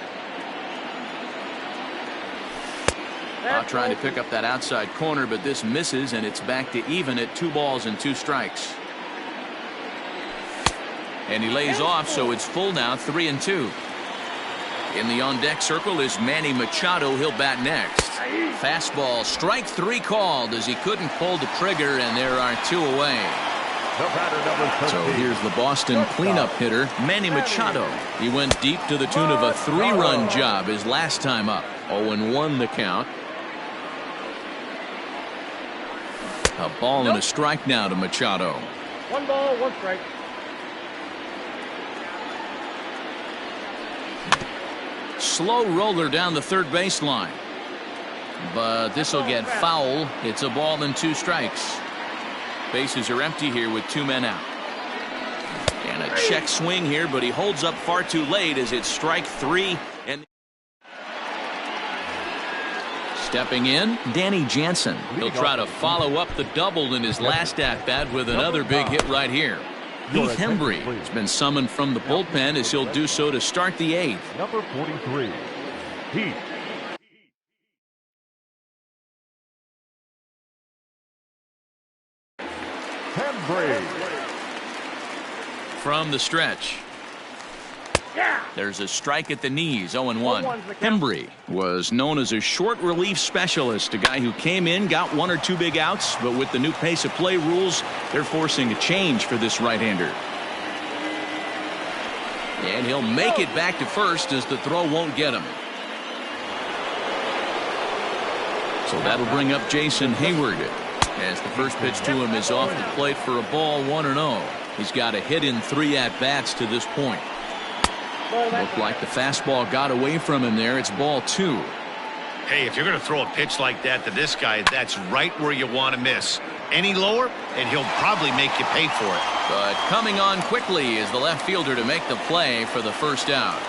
Trying to pick up that outside corner, but this misses, and it's back to even at 2 balls and 2 strikes. And he lays off, so it's full now, 3-2. In the on-deck circle is Manny Machado. He'll bat next. Fastball, strike 3 called as he couldn't pull the trigger, and there are 2 away. So here's the Boston cleanup hitter, Manny Machado. He went deep to the tune of a 3-run job his last time up. 0-1 the count. A ball and a strike now to Machado. 1 ball, 1 strike. Slow roller down the third baseline. But this will get foul. It's a ball and 2 strikes. Bases are empty here with 2 men out. And a check swing here, but he holds up far too late as it's strike 3. And stepping in, Danny Jansen. He'll try to follow up the double in his last at-bat with another big hit right here. Heath Hembree has been summoned from the bullpen as he'll do so to start the 8th. Number 43, Heath. Hembree. From the stretch. There's a strike at the knees, 0-1. Hembree was known as a short relief specialist, a guy who came in, got 1 or 2 big outs, but with the new pace of play rules, they're forcing a change for this right-hander. And he'll make it back to first as the throw won't get him. So that'll bring up Jason Hayward as the first pitch to him is off the plate for a ball, 1-0. He's got a hit in 3 at-bats to this point. Looked like the fastball got away from him there. It's ball 2. Hey, if you're going to throw a pitch like that to this guy, that's right where you want to miss. Any lower, and he'll probably make you pay for it. But coming on quickly is the left fielder to make the play for the first out.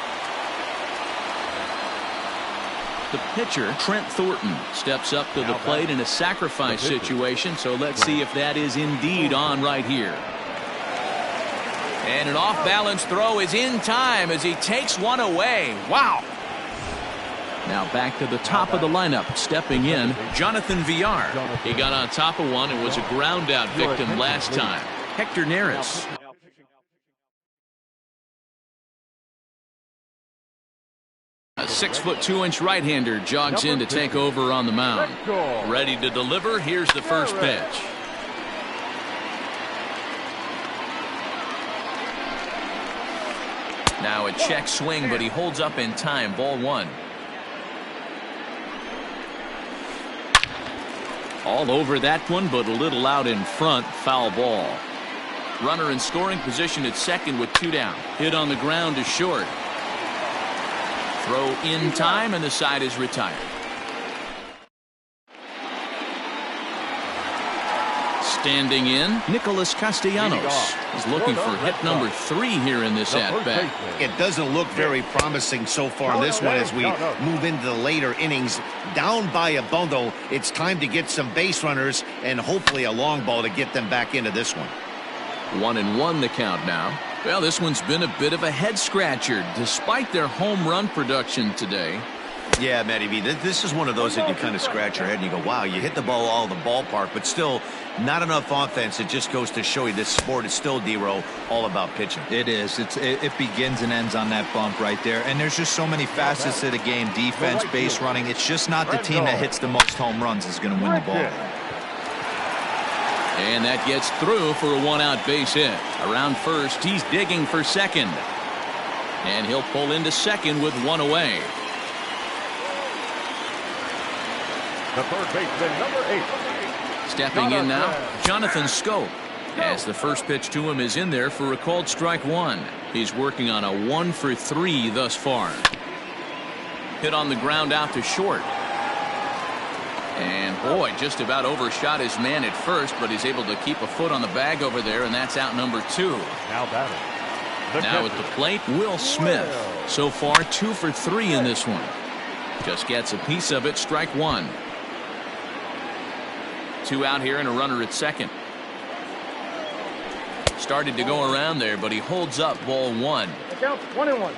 The pitcher, Trent Thornton, steps up to the plate in a sacrifice situation, so let's see if that is indeed on right here. And an off-balance throw is in time as he takes one away. Wow. Now back to the top of the lineup. Stepping in, Jonathan Villar. He got on top of one and was a ground-out victim last time. Hector Neris. A 6'2" right-hander jogs in to take over on the mound. Ready to deliver. Here's the first pitch. Now a check swing, but he holds up in time. Ball 1. All over that one, but a little out in front. Foul ball. Runner in scoring position at second with 2 down. Hit on the ground to short. Throw in time, and the side is retired. Standing in, Nicholas Castellanos is looking for hit number 3 here in this at-bat. It doesn't look very promising so far in this one as we move into the later innings. Down by a bundle, it's time to get some base runners and hopefully a long ball to get them back into this one. 1-1 the count now. Well, this one's been a bit of a head-scratcher despite their home run production today. Yeah, Matty B, this is one of those that you kind of scratch your head and you go, wow, you hit the ball all the ballpark, but still not enough offense. It just goes to show you this sport is still, D-Row, all about pitching. It is. It begins and ends on that bump right there. And there's just so many facets to the game. Defense, base running. It's just not the team that hits the most home runs is going to win the ball. And that gets through for a 1-out base hit. Around first, he's digging for second. And he'll pull into second with 1 away. The third baseman, number 8. Stepping in now, Jonathan Schoop. As the first pitch to him is in there for a called strike 1. He's working on a 1-for-3 thus far. Hit on the ground out to short. And boy, just about overshot his man at first, but he's able to keep a foot on the bag over there, and that's out number 2. Now batting. Now at the plate, Will Smith. So far, 2 for 3 in this one. Just gets a piece of it, strike 1. 2 out here and a runner at second. Started to go around there, but he holds up, ball 1. The count's 1-1.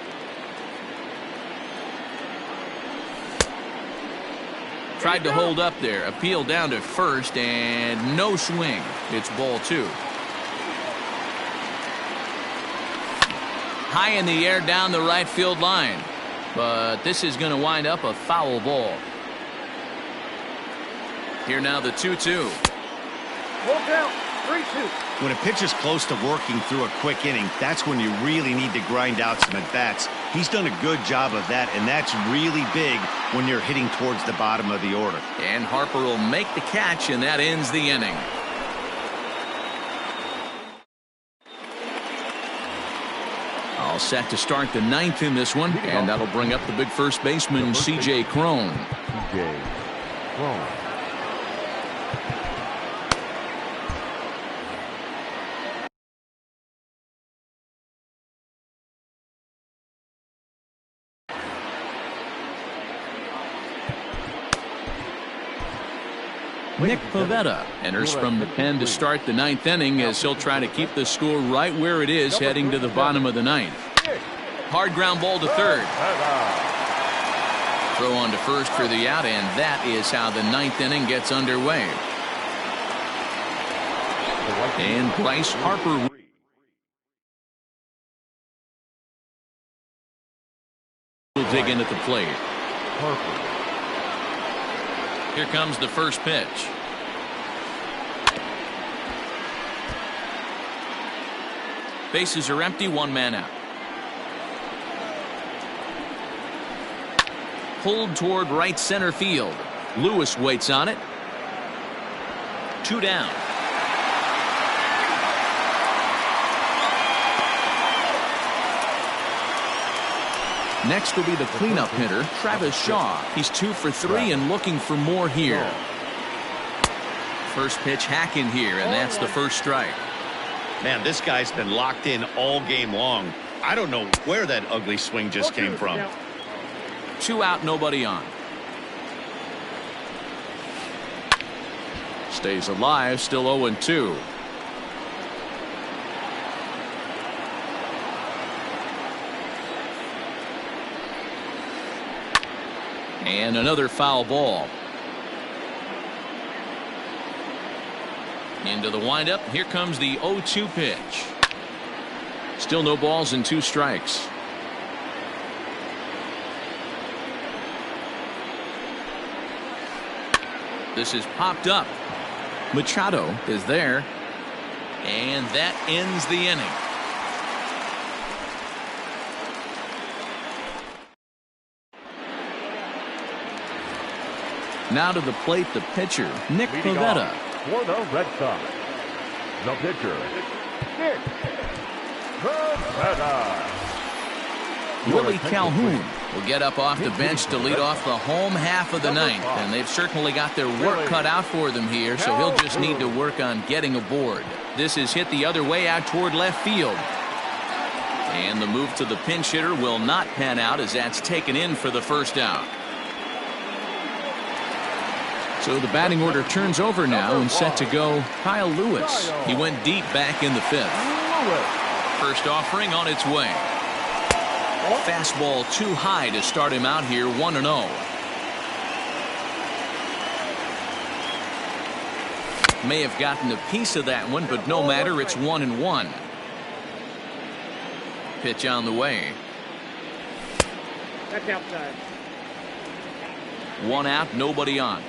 Tried to hold up there, appeal down to first, and no swing. It's ball 2. High in the air down the right field line, but this is going to wind up a foul ball. Here now the 2-2. Full count, 3-2. When a pitcher's close to working through a quick inning, that's when you really need to grind out some at-bats. He's done a good job of that, and that's really big when you're hitting towards the bottom of the order. And Harper will make the catch, and that ends the inning. All set to start the 9th in this one, and that'll bring up the big first baseman, C.J. Cron. C.J. Cron. Nick Pivetta enters from the pen to start the 9th inning as he'll try to keep the score right where it is heading to the bottom of the 9th. Hard ground ball to third. Throw on to first for the out, and that is how the 9th inning gets underway. And Bryce Harper will dig in at the plate. Harper. Here comes the first pitch. Bases are empty, 1 man out. Pulled toward right center field. Lewis waits on it. 2 down. Next will be the cleanup hitter, Travis Shaw. He's 2 for 3 and looking for more here. First pitch hack in here, and that's the first strike. Man, this guy's been locked in all game long. I don't know where that ugly swing just came from. 2 out, nobody on. Stays alive, still 0-2. And another foul ball. Into the windup. Here comes the 0-2 pitch. Still no balls and 2 strikes. This is popped up. Machado is there. And that ends the inning. Now to the plate, the pitcher, Nick Pivetta. For the Red Sox, the pitcher, Nick Pivetta. Willie Calhoun will get up off the bench to lead off the home half of the 9th, and they've certainly got their work cut out for them here, so he'll just need to work on getting aboard. This is hit the other way out toward left field. And the move to the pinch hitter will not pan out as that's taken in for the first out. So the batting order turns over now and set to go Kyle Lewis. He went deep back in the 5th. First offering on its way. Fastball too high to start him out here 1-0. May have gotten a piece of that one, but no matter, it's 1-1. Pitch on the way. That's outside. 1 out, nobody on.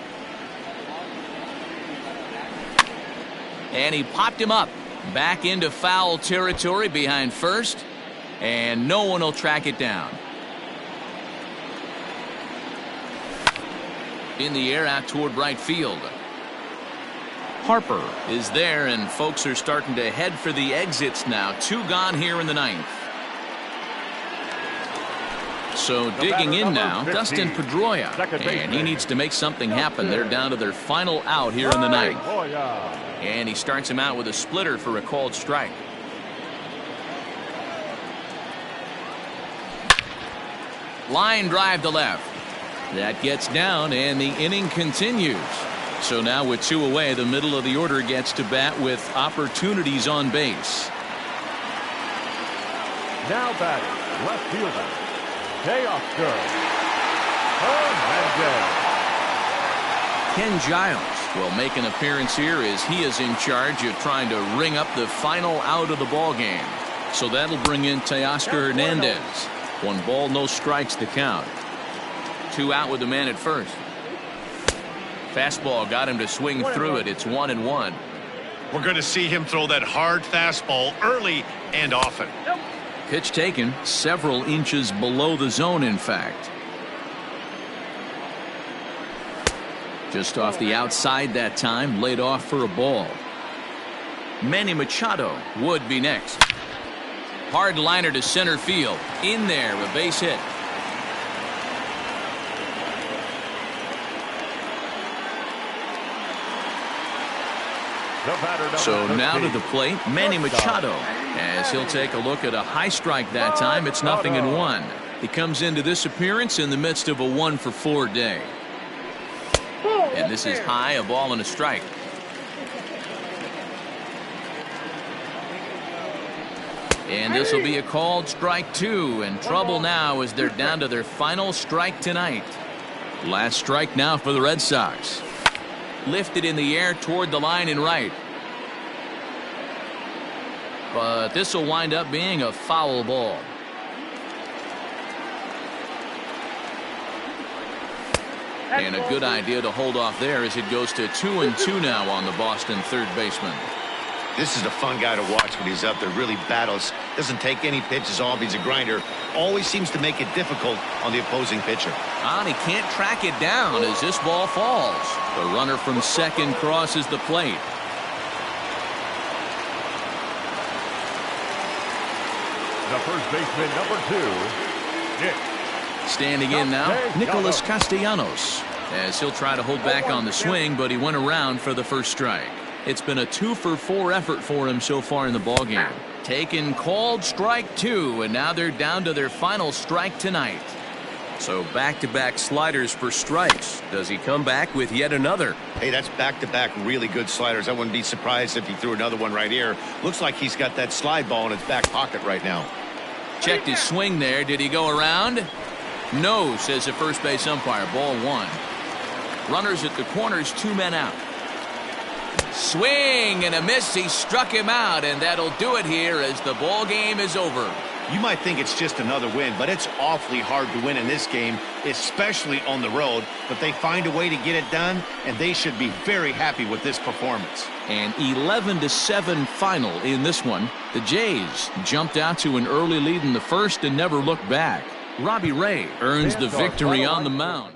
And he popped him up back into foul territory behind first, and no one will track it down. In the air out toward right field. Harper is there, and folks are starting to head for the exits now. 2 gone here in the 9th. So digging in now, Dustin Pedroia, and he needs to make something happen. They're down to their final out here in the ninth. And he starts him out with a splitter for a called strike. Line drive to left. That gets down, and the inning continues. So now with 2 away, the middle of the order gets to bat with opportunities on base. Now batting, left fielder, Teoscar Hernandez. Ken Giles will make an appearance here as he is in charge of trying to ring up the final out of the ball game. So that'll bring in Teoscar Hernandez. 1 ball, no strikes to count. 2 out with the man at first. Fastball got him to swing through it. It's 1-1. We're going to see him throw that hard fastball early and often. Pitch taken several inches below the zone, in fact. Just off the outside that time, laid off for a ball. Manny Machado would be next. Hard liner to center field. In there, a base hit. So now to the plate, Manny Machado, as he'll take a look at a high strike that time. It's 0-1. He comes into this appearance in the midst of a 1-for-4 day. And this is high, a ball and a strike. And this will be a called strike 2, and trouble now as they're down to their final strike tonight. Last strike now for the Red Sox. Lifted in the air toward the line and right. But this will wind up being a foul ball. And a good idea to hold off there as it goes to 2-2 now on the Boston third baseman. This is a fun guy to watch when he's up there. Really battles. Doesn't take any pitches off. He's a grinder. Always seems to make it difficult on the opposing pitcher. And he can't track it down as this ball falls. The runner from second crosses the plate. The first baseman, number 2, Nick. Standing in now, Nicholas Castellanos, as he'll try to hold back on the swing, but he went around for the first strike. It's been a 2-for-4 effort for him so far in the ballgame. Taken called strike 2, and now they're down to their final strike tonight. So back-to-back sliders for strikes. Does he come back with yet another? Hey, that's back-to-back really good sliders. I wouldn't be surprised if he threw another one right here. Looks like he's got that slide ball in his back pocket right now. Checked his swing there. Did he go around? No, says the first base umpire. Ball 1. Runners at the corners, 2 men out. Swing and a miss. He struck him out, and that'll do it here as the ball game is over. You might think it's just another win, but it's awfully hard to win in this game, especially on the road. But they find a way to get it done, and they should be very happy with this performance. An 11-7 final in this one. The Jays jumped out to an early lead in the first and never looked back. Robbie Ray earns the victory on the mound.